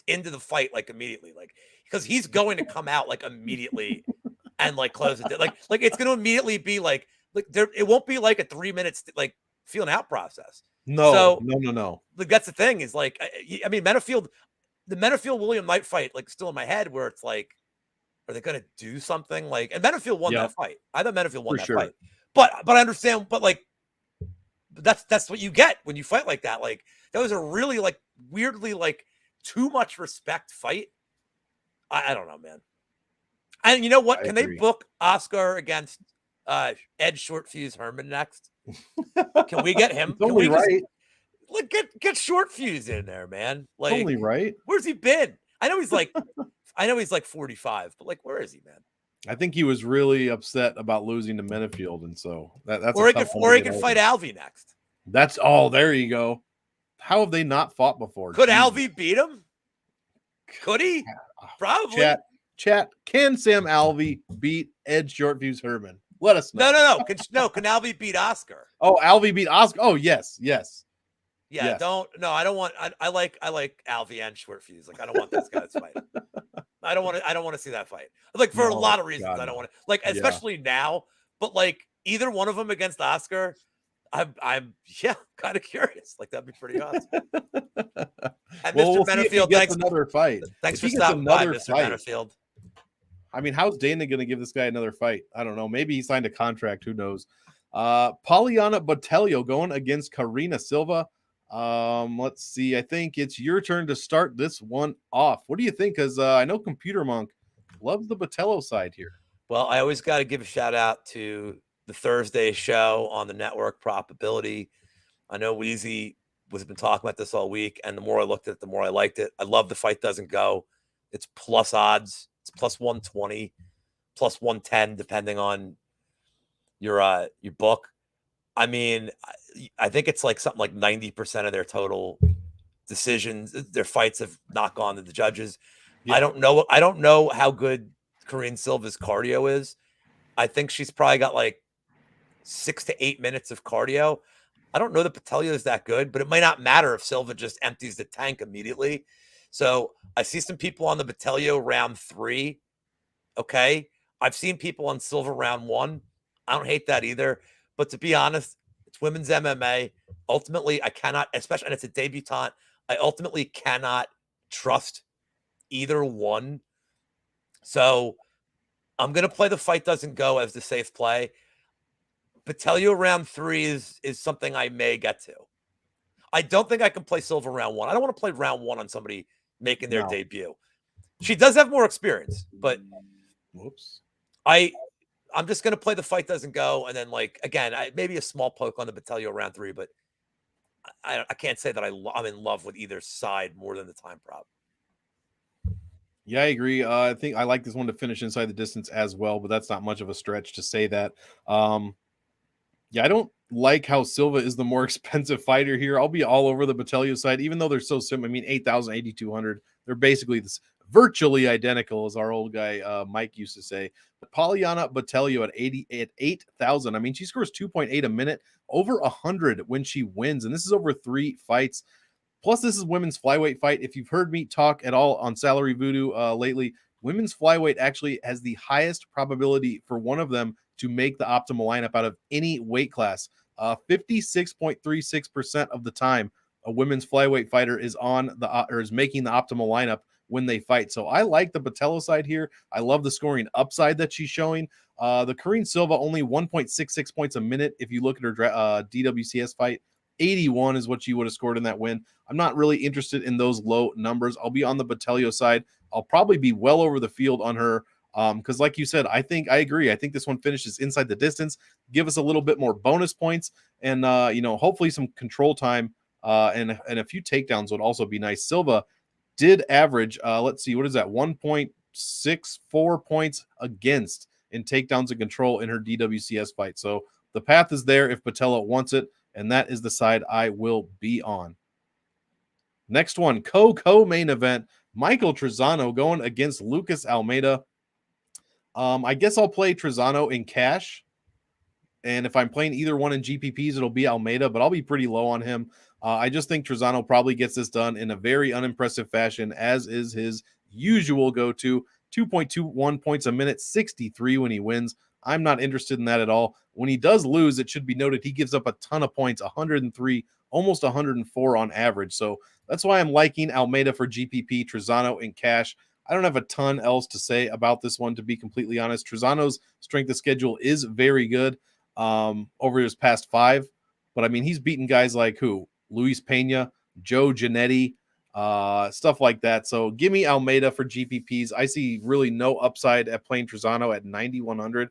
into the fight like immediately, like because he's going to come out like immediately and like close it. Like it's going to immediately be like there. It won't be like a 3 minutes like feeling out process. No, So no. like that's the thing is like I mean Menifeld, the Menifeld William Knight fight like still in my head where it's like, are they going to do something like? And Menifeld won that fight. I thought Menifeld won that fight, but I understand. But like that's what you get when you fight like that. Like that was a really like weirdly like too much respect fight. I don't know, man. And you know what? Can they book Oscar against Ed Shortfuse Herman next? Can we get him? It's only right. Like get Shortfuse in there, man. Like it's only right. Where's he been? I know he's like 45, but like where is he, man? I think he was really upset about losing to Menifeld, and so that's or he can fight Alvey next. There you go. How have they not fought before? Could Alvey beat him? Could he? Probably. Chat. Can Sam Alvey beat Ed Shortfuse Herman? Let us know. No. Can Alvey beat Oscar? Oh, Alvey beat Oscar. Oh, yes. Yeah. Yes. I don't want. I like Alvey and Shortfuse. Like I don't want those guys fighting. I don't want to see that fight. Like for a lot of reasons, I don't want to. Like especially now, but like either one of them against Oscar. I'm kind of curious. Like that'd be pretty awesome. And Mr. Menifeld, thanks another fight. Thanks for stopping by, Mr. Menifeld. I mean, how's Dana going to give this guy another fight? I don't know. Maybe he signed a contract. Who knows? Poliana Botelho going against Karina Silva. Let's see. I think it's your turn to start this one off. What do you think? Because I know Computer Monk loves the Botelho side here. Well, I always got to give a shout out to the Thursday show on the network, Probability. I know Weezy has been talking about this all week, and the more I looked at it, the more I liked it. I love the fight doesn't go. It's plus odds. It's plus 120, plus 110, depending on your book. I mean, I think it's like something like 90% of their total decisions, their fights have not gone to the judges. Yeah. I don't know how good Karine Silva's cardio is. I think she's probably got like 6 to 8 minutes of cardio. I don't know that Botelho is that good, but it might not matter if Silva just empties the tank immediately. So I see some people on the Botelho round 3. Okay. I've seen people on Silva round 1. I don't hate that either. But to be honest, it's women's MMA. Ultimately, I cannot, especially, and it's a debutante, I ultimately cannot trust either one. So I'm going to play the fight doesn't go as the safe play. Botelho round 3 is something I may get to. I don't think I can play Silva round 1. I don't want to play round 1 on somebody making their debut. She does have more experience, but I'm just going to play the fight doesn't go. And then like, again, maybe a small poke on the Botelho round 3, but I can't say that I'm in love with either side more than the time prop. Yeah, I agree. I think I like this one to finish inside the distance as well, but that's not much of a stretch to say that. Yeah, I don't like how Silva is the more expensive fighter here. I'll be all over the Botelho side, even though they're so similar. I mean, 8,000, 8,200. They're basically virtually identical, as our old guy Mike used to say. But Poliana Botelho at 8,000. I mean, she scores 2.8 a minute, over 100 when she wins, and this is over 3 fights. Plus, this is women's flyweight fight. If you've heard me talk at all on Salary Voodoo lately, women's flyweight actually has the highest probability for one of them to make the optimal lineup out of any weight class. 56.36% of the time, a women's flyweight fighter is on is making the optimal lineup when they fight. So I like the Betya side here. I love the scoring upside that she's showing. The Karine Silva only 1.66 points a minute. If you look at her DWCS fight, 81 is what she would have scored in that win. I'm not really interested in those low numbers. I'll be on the Betya side. I'll probably be well over the field on her. Because like you said, I agree. I think this one finishes inside the distance. Give us a little bit more bonus points, and hopefully some control time, and a few takedowns would also be nice. Silva did average, let's see, what is that? 1.64 points against in takedowns and control in her DWCS fight. So the path is there if Betya wants it, and that is the side I will be on. Next one, co-main event, Michael Trizano going against Lucas Almeida. I guess I'll play Trizano in cash. And if I'm playing either one in GPPs, it'll be Almeida, but I'll be pretty low on him. I just think Trizano probably gets this done in a very unimpressive fashion, as is his usual go-to. 2.21 points a minute, 63 when he wins. I'm not interested in that at all. When he does lose, it should be noted he gives up a ton of points, 103, almost 104 on average. So that's why I'm liking Almeida for GPP, Trizano in cash. I don't have a ton else to say about this one, to be completely honest. Trizano's strength of schedule is very good over his past 5. But, I mean, he's beaten guys like who? Luis Pena, Joe Giannetti, stuff like that. So give me Almeida for GPPs. I see really no upside at playing Trizano at 9,100.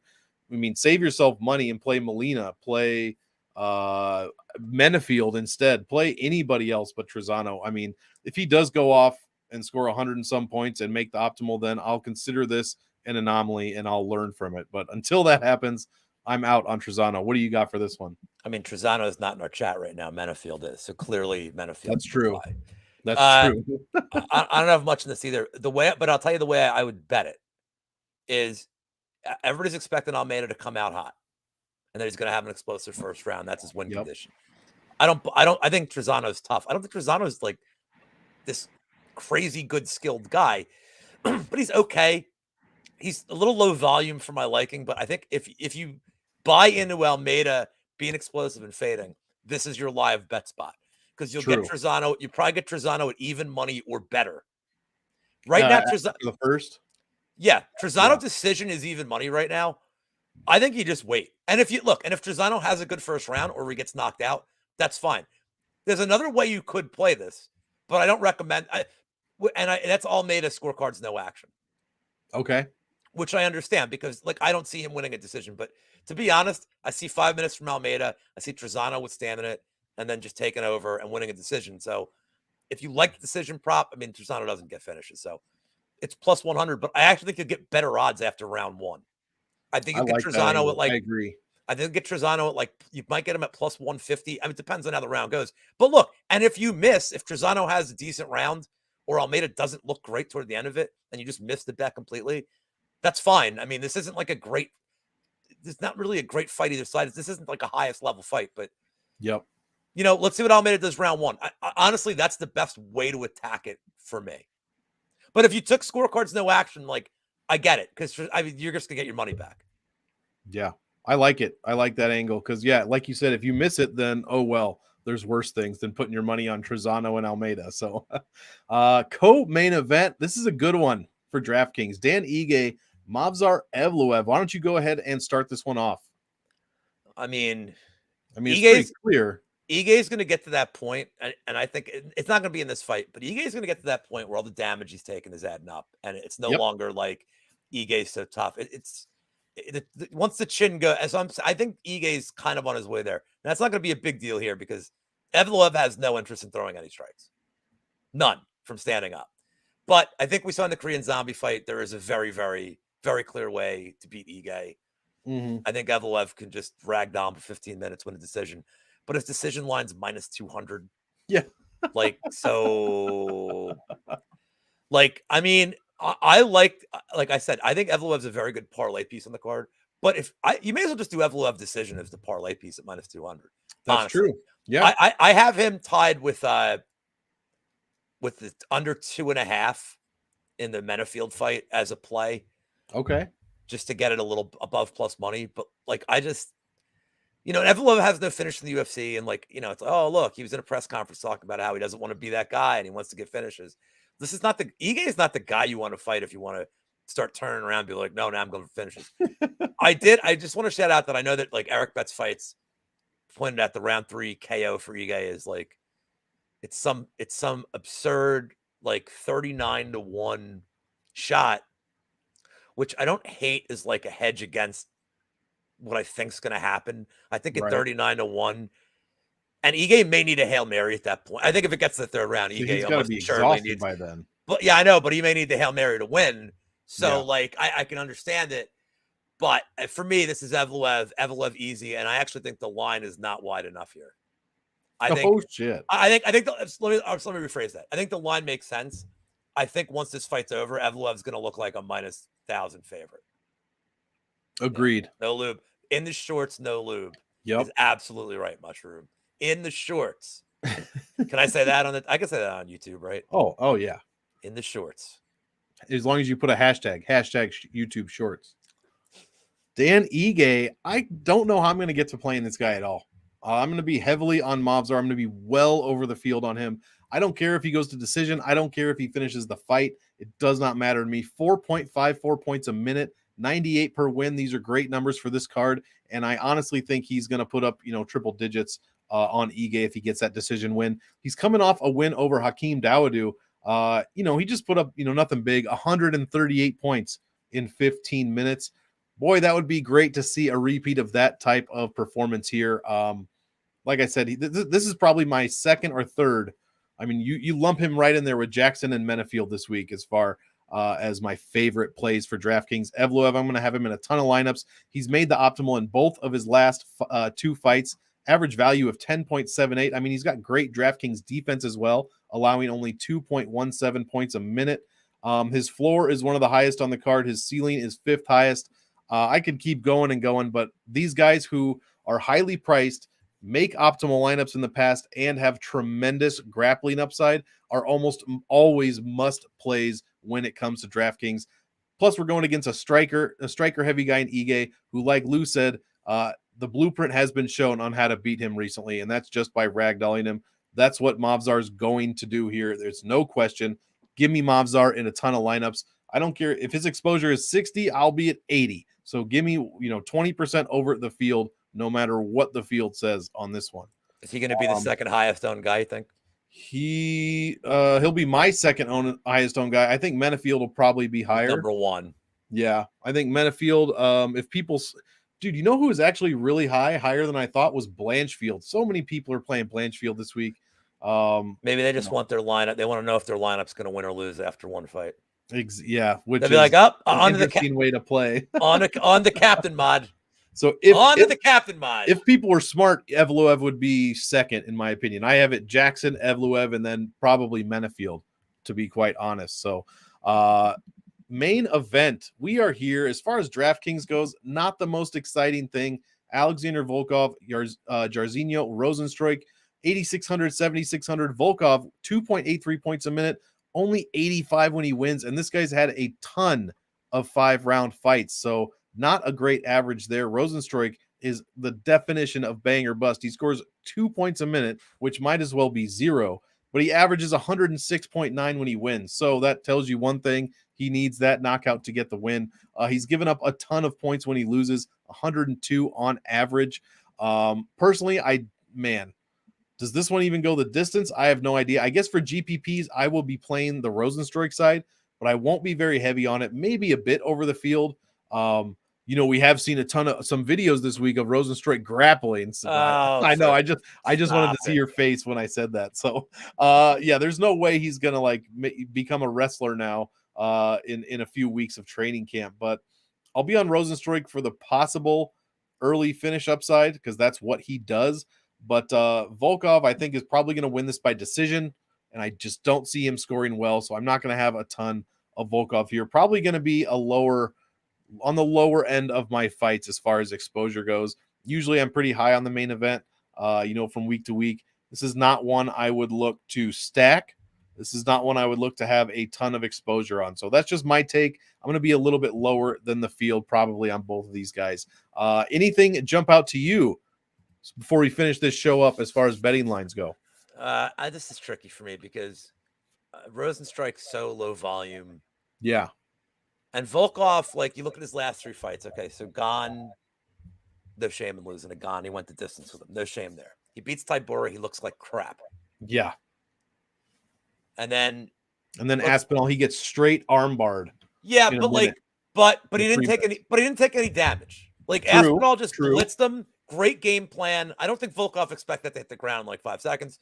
I mean, save yourself money and play Molina, play Menefield instead, play anybody else but Trizano. I mean, if he does go off and score 100 and some points and make the optimal, then I'll consider this an anomaly and I'll learn from it. But until that happens, I'm out on Trizano. What do you got for this one? I mean, Trizano is not in our chat right now. Menefield is. So clearly Menefield. That's true. That's true. I don't have much in this either. But I'll tell you the way I would bet it is everybody's expecting Almeida to come out hot, and that he's going to have an explosive first round. That's his win condition. I think Trizano's tough. I don't think Trizano's like this crazy good skilled guy, but he's okay. He's a little low volume for my liking, but I think if you buy into Almeida being explosive and fading, this is your live bet spot, because you'll get Trizano. You probably get Trizano at even money or better. Right now, Trizano the first. Yeah, Trizano decision is even money right now. I think you just wait. And if Trizano has a good first round or he gets knocked out, that's fine. There's another way you could play this, but I don't recommend. That's Almeida scorecards, no action. Okay. Which I understand, because I don't see him winning a decision. But to be honest, I see 5 minutes from Almeida. I see Trizano withstanding it and then just taking over and winning a decision. So if you like the decision prop, I mean, Trizano doesn't get finishes. So it's plus 100, but I actually think you'll get better odds after round 1. I think you get Trizano at I agree. I think get Trizano at you might get him at plus 150. I mean, it depends on how the round goes. But look, and if Trizano has a decent round or Almeida doesn't look great toward the end of it and you just miss the bet completely, that's fine. I mean, this isn't there's not really a great fight either side. This isn't like a highest level fight, but let's see what Almeida does round 1. Honestly, that's the best way to attack it for me. But if you took scorecards, no action, I get it, because you're just gonna get your money back. Yeah, I like it. I like that angle because, like you said, if you miss it, then oh well. There's worse things than putting your money on Trizano and Almeida. So, co-main event. This is a good one for DraftKings. Dan Ige, Movsar Evloev. Why don't you go ahead and start this one off? I mean, it's pretty clear. Ige is going to get to that point, and I think it's not going to be in this fight, but Ige is going to get to that point where all the damage he's taken is adding up, and it's no longer like Ige's so tough. Once the chin goes, I think Ige's kind of on his way there. And that's not going to be a big deal here because Evloev has no interest in throwing any strikes, none from standing up. But I think we saw in the Korean Zombie fight there is a very, very, very clear way to beat Ige. Mm-hmm. I think Evloev can just rag down for 15 minutes, win a decision. But his decision line's minus 200. Yeah. I mean, like I said, I think Evloev's a very good parlay piece on the card. But you may as well just do Evloev decision as the parlay piece at minus 200. That's honestly. True. Yeah. I have him tied with the under 2.5 in the Menefield fight as a play. Okay. Just to get it a little above plus money. But Evloev has no finish in the UFC, and it's oh look, he was in a press conference talking about how he doesn't want to be that guy and he wants to get finishes. This is not Ige is not the guy you want to fight if you want to start turning around and be like, no, now I'm going to finish this. I just want to shout out that I know that like Eric Betts fights pointed at the round 3 KO for Ige is like, it's some absurd like 39-1 shot, which I don't hate is like a hedge against what I think's going to happen. I think at 39-1, and Ige may need a Hail Mary at that point. I think if it gets to the 3rd round, He's Ige got to almost be assuredly exhausted needs. by then. But yeah, I know, but he may need the Hail Mary to win. So like, I can understand it. But for me, this is Evloev easy, and I actually think the line is not wide enough here. I think. Oh shit! I think. Let me rephrase that. I think the line makes sense. I think once this fight's over, Evloev's going to look like a -1,000 favorite. Agreed. No lube in the shorts. No lube. Yep, is absolutely right. Mushroom in the shorts. Can I say that on the? I can say that on YouTube, right? Oh yeah. In the shorts. As long as you put a hashtag YouTube Shorts. Dan Ige, I don't know how I'm going to get to playing this guy at all. I'm going to be heavily on Movsar. I'm going to be well over the field on him. I don't care if he goes to decision. I don't care if he finishes the fight. It does not matter to me. 4.54 points a minute, 98 per win. These are great numbers for this card. And I honestly think he's going to put up, triple digits on Ige if he gets that decision win. He's coming off a win over Hakeem Dawodu. He just put up, nothing big, 138 points in 15 minutes. Boy, that would be great to see a repeat of that type of performance here. Like I said, this is probably my 2nd or 3rd. I mean, you lump him right in there with Jackson and Menafield this week as far as my favorite plays for DraftKings. Evloev, I'm going to have him in a ton of lineups. He's made the optimal in both of his last 2 fights. Average value of 10.78. I mean, he's got great DraftKings defense as well, allowing only 2.17 points a minute. His floor is one of the highest on the card. His ceiling is 5th highest. I could keep going and going, but these guys who are highly priced, make optimal lineups in the past, and have tremendous grappling upside are almost always must plays when it comes to DraftKings. Plus, we're going against a striker heavy guy in Ige, who, like Lou said, the blueprint has been shown on how to beat him recently, and that's just by ragdolling him. That's what Movsar is going to do here. There's no question. Give me Movsar in a ton of lineups. I don't care if his exposure is 60, I'll be at 80. So give me, 20% over the field, no matter what the field says on this one. Is he going to be the 2nd highest owned guy, you think? He'll be my 2nd highest owned guy. I think Menafield will probably be higher. Number 1. Yeah, I think Menafield. If people, dude, you know who is actually really higher than I thought was Blanchfield. So many people are playing Blanchfield this week. Maybe they just want their lineup. They want to know if their lineup's going to win or lose after one fight. Yeah, which they'll be like, up on the interesting way to play on the captain mod. So if the captain mod, if people were smart, Evloev would be 2nd in my opinion. I have it Jackson, Evloev, and then probably Menafield, to be quite honest. So, main event, we are here as far as DraftKings goes. Not the most exciting thing. Alexander Volkov, Jairzinho, Rozenstruik, 8,600, 7,600. Volkov 2.83 points a minute. Only 85 when he wins, and this guy's had a ton of 5-round fights, so not a great average there. Rozenstruik is the definition of bang or bust. He scores 2 points a minute, which might as well be 0, but he averages 106.9 when he wins, so that tells you one thing. He needs that knockout to get the win. He's given up a ton of points when he loses, 102 on average. Personally, does this one even go the distance? I have no idea. I guess for GPPs, I will be playing the Rozenstruik side, but I won't be very heavy on it. Maybe a bit over the field. We have seen a ton of some videos this week of Rozenstruik grappling. So I know. I just wanted to see your face when I said that. So, there's no way he's gonna become a wrestler now in a few weeks of training camp. But I'll be on Rozenstruik for the possible early finish upside because that's what he does. But Volkov, I think, is probably going to win this by decision, and I just don't see him scoring well, so I'm not going to have a ton of Volkov here. Probably going to be on the lower end of my fights as far as exposure goes. Usually I'm pretty high on the main event, from week to week. This is not one I would look to stack. This is not one I would look to have a ton of exposure on. So that's just my take. I'm going to be a little bit lower than the field probably on both of these guys. Anything jump out to you before we finish this show up as far as betting lines go? This is tricky for me because Rozenstruik so low volume. Yeah. And Volkov, like you look at his last 3 fights. Okay, so Gane, no shame in losing to Gane. He went the distance with him. No shame there. He beats Tybura. He looks like crap. Yeah. And then Aspinall, he gets straight armbarred. Yeah, but like, but he didn't take any. But he didn't take any damage. Like Aspinall just blitzed him. Great game plan. I don't think Volkov expected to hit the ground in like 5 seconds.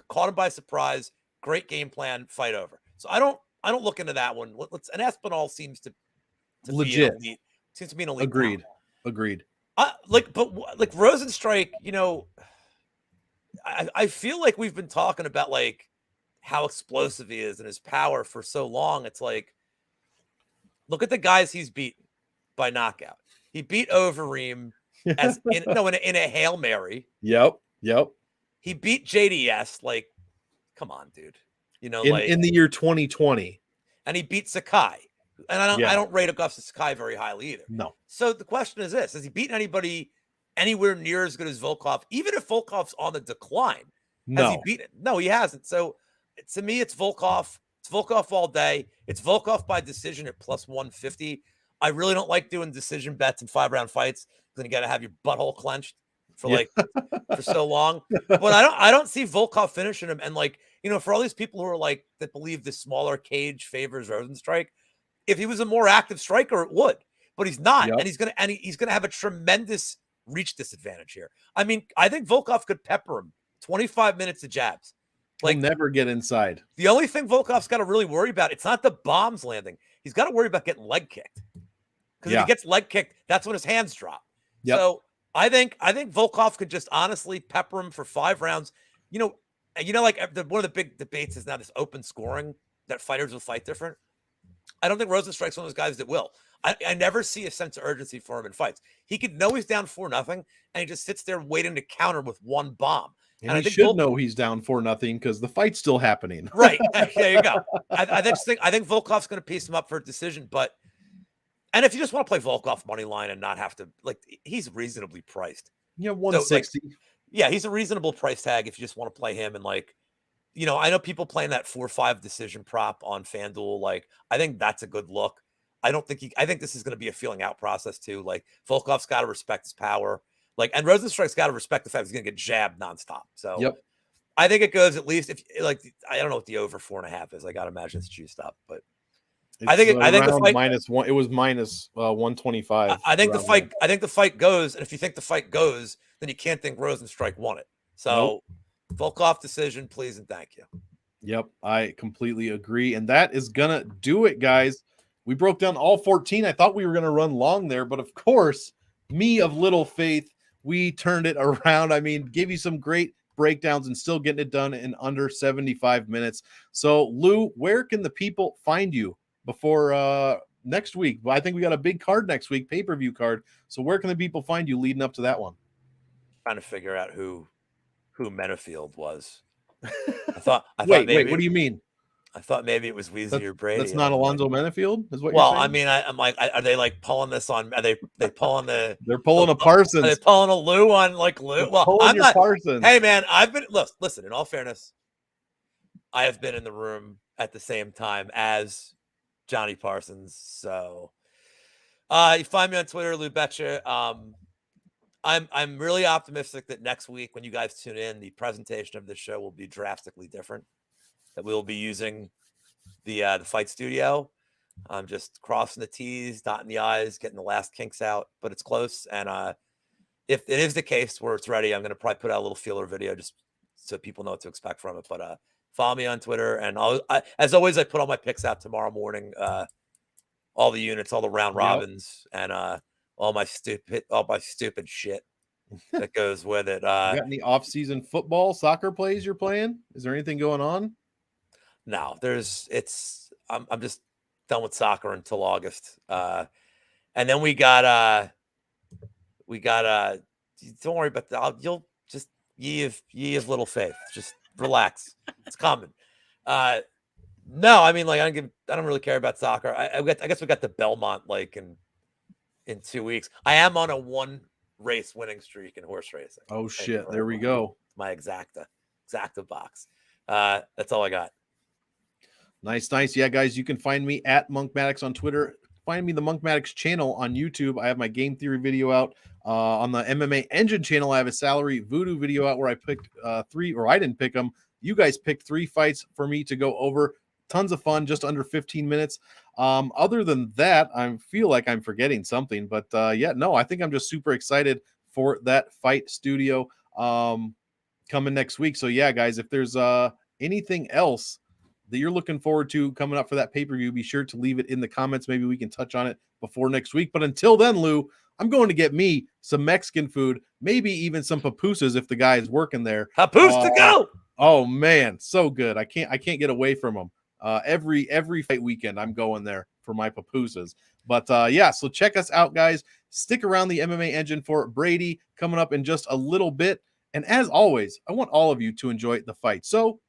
Caught him by surprise. Great game plan. Fight over. So I don't look into that one. And Aspinall seems to legit. Seems to be an elite. Agreed. Talent. Agreed. But Rozenstruik, you know, I feel like we've been talking about like how explosive he is and his power for so long. It's like, look at the guys he's beaten by knockout. He beat Overeem in a Hail Mary. Yep. He beat JDS. Like, come on, dude. You know, in the year 2020. And he beat Sakai. And I don't rate Augusta Sakai very highly either. No. So the question is this: has he beaten anybody anywhere near as good as Volkov? Even if Volkov's on the decline, has he beaten? No, he hasn't. So to me, it's Volkov. It's Volkov all day. It's Volkov by decision at plus 150. I really don't like doing decision bets in 5-round fights because you got to have your butthole clenched for for so long. But I don't see Volkov finishing him. And like, you know, for all these people who are like that believe the smaller cage favors Rozenstruik, if he was a more active striker, it would. But he's not, and he's gonna have a tremendous reach disadvantage here. I mean, I think Volkov could pepper him 25 minutes of jabs. Like, he'll never get inside. The only thing Volkov's got to really worry about, it's not the bombs landing. He's got to worry about getting leg kicked. Because if he gets leg kicked, that's when his hands drop. Yep. So I think Volkov could just honestly pepper him for 5 rounds. You know, like one of the big debates is now this open scoring that fighters will fight different. I don't think Rozenstruik's one of those guys that will. I never see a sense of urgency for him in fights. He could know he's down 4-0, and he just sits there waiting to counter with one bomb. And he should know he's down 4-0 because the fight's still happening. Right. There you go. I think Volkov's going to piece him up for a decision. And if you just want to play Volkov money line and not have to, like, he's reasonably priced. Yeah, 160. So, like, he's a reasonable price tag if you just want to play him. And like, you know, I know people playing that 4-5 decision prop on FanDuel. Like, I think that's a good look. I think this is going to be a feeling out process too. Like, Volkov's got to respect his power. Like, and Rozenstruik's got to respect the fact he's going to get jabbed nonstop. So I think it goes at least if like, I don't know what the over 4.5 is. I got to imagine it's juiced up, but I think the fight -1. It was minus 125. I think the fight goes, and if you think the fight goes, then you can't think Rozenstruik won it. So Volkov decision, please and thank you. Yep, I completely agree, and that is gonna do it, guys. We broke down all 14. I thought we were gonna run long there, but of course, me of little faith, we turned it around. I mean, gave you some great breakdowns and still getting it done in under 75 minutes. So, Lou, where can the people find you before next week? Well, I think we got a big card next week, pay-per-view card. So where can the people find you leading up to that one? Trying to figure out who Menafield was. I thought wait, what do you mean? I thought maybe it was Weezy or Brady. That's not Alonzo Menafield, is what well, you're saying? I mean, I'm like, are they like pulling this on? Are they pulling the? They're pulling a Parsons. Are they pulling a Lou on like Lou? Well, I'm not. Parsons. Hey, man, I've been. Listen. In all fairness, I have been in the room at the same time as Johnny Parsons. So, you find me on Twitter, Lou Betya. I'm really optimistic that next week when you guys tune in, the presentation of this show will be drastically different. That we will be using the fight studio. I'm just crossing the T's, dotting the I's, getting the last kinks out, but it's close. And if it is the case where it's ready, I'm going to probably put out a little feeler video just so people know what to expect from it. But follow me on Twitter, and as always, I put all my picks out tomorrow morning. All the units, all the round robins, and all my stupid shit that goes with it. You got any off-season football, soccer plays you're playing? Is there anything going on? No, I'm just done with soccer until August. And then we got don't worry about that. You'll just ye of little faith. Just relax. It's coming. No, I mean, like, I don't really care about soccer. I guess we got the Belmont like in 2 weeks. I am on a 1 race winning streak in horse racing. Oh shit. There we go. My exacta box. That's all I got. Nice. Yeah, guys, you can find me at MonkMMATics on Twitter. Find me the MonkMMATics channel on YouTube. I have my game theory video out. On the MMA Engine channel, I have a salary voodoo video out where I picked 3, or I didn't pick them. You guys picked 3 fights for me to go over. Tons of fun, just under 15 minutes. Other than that, I feel like I'm forgetting something, but yeah, no, I think I'm just super excited for that fight studio coming next week. So yeah, guys, if there's anything else that you're looking forward to coming up for that pay-per-view, be sure to leave it in the comments. Maybe we can touch on it before next week. But until then, Lou, I'm going to get me some Mexican food, maybe even some pupusas if the guy is working there. Papoose to go. Oh man, so good. I can't get away from them. Every fight weekend, I'm going there for my pupusas. But yeah, so check us out, guys. Stick around the MMA Engine for Brady coming up in just a little bit. And as always, I want all of you to enjoy the fight. So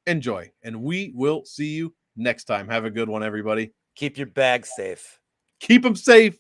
enjoy, and we will see you next time. Have a good one, everybody. Keep your bag safe. Keep them safe.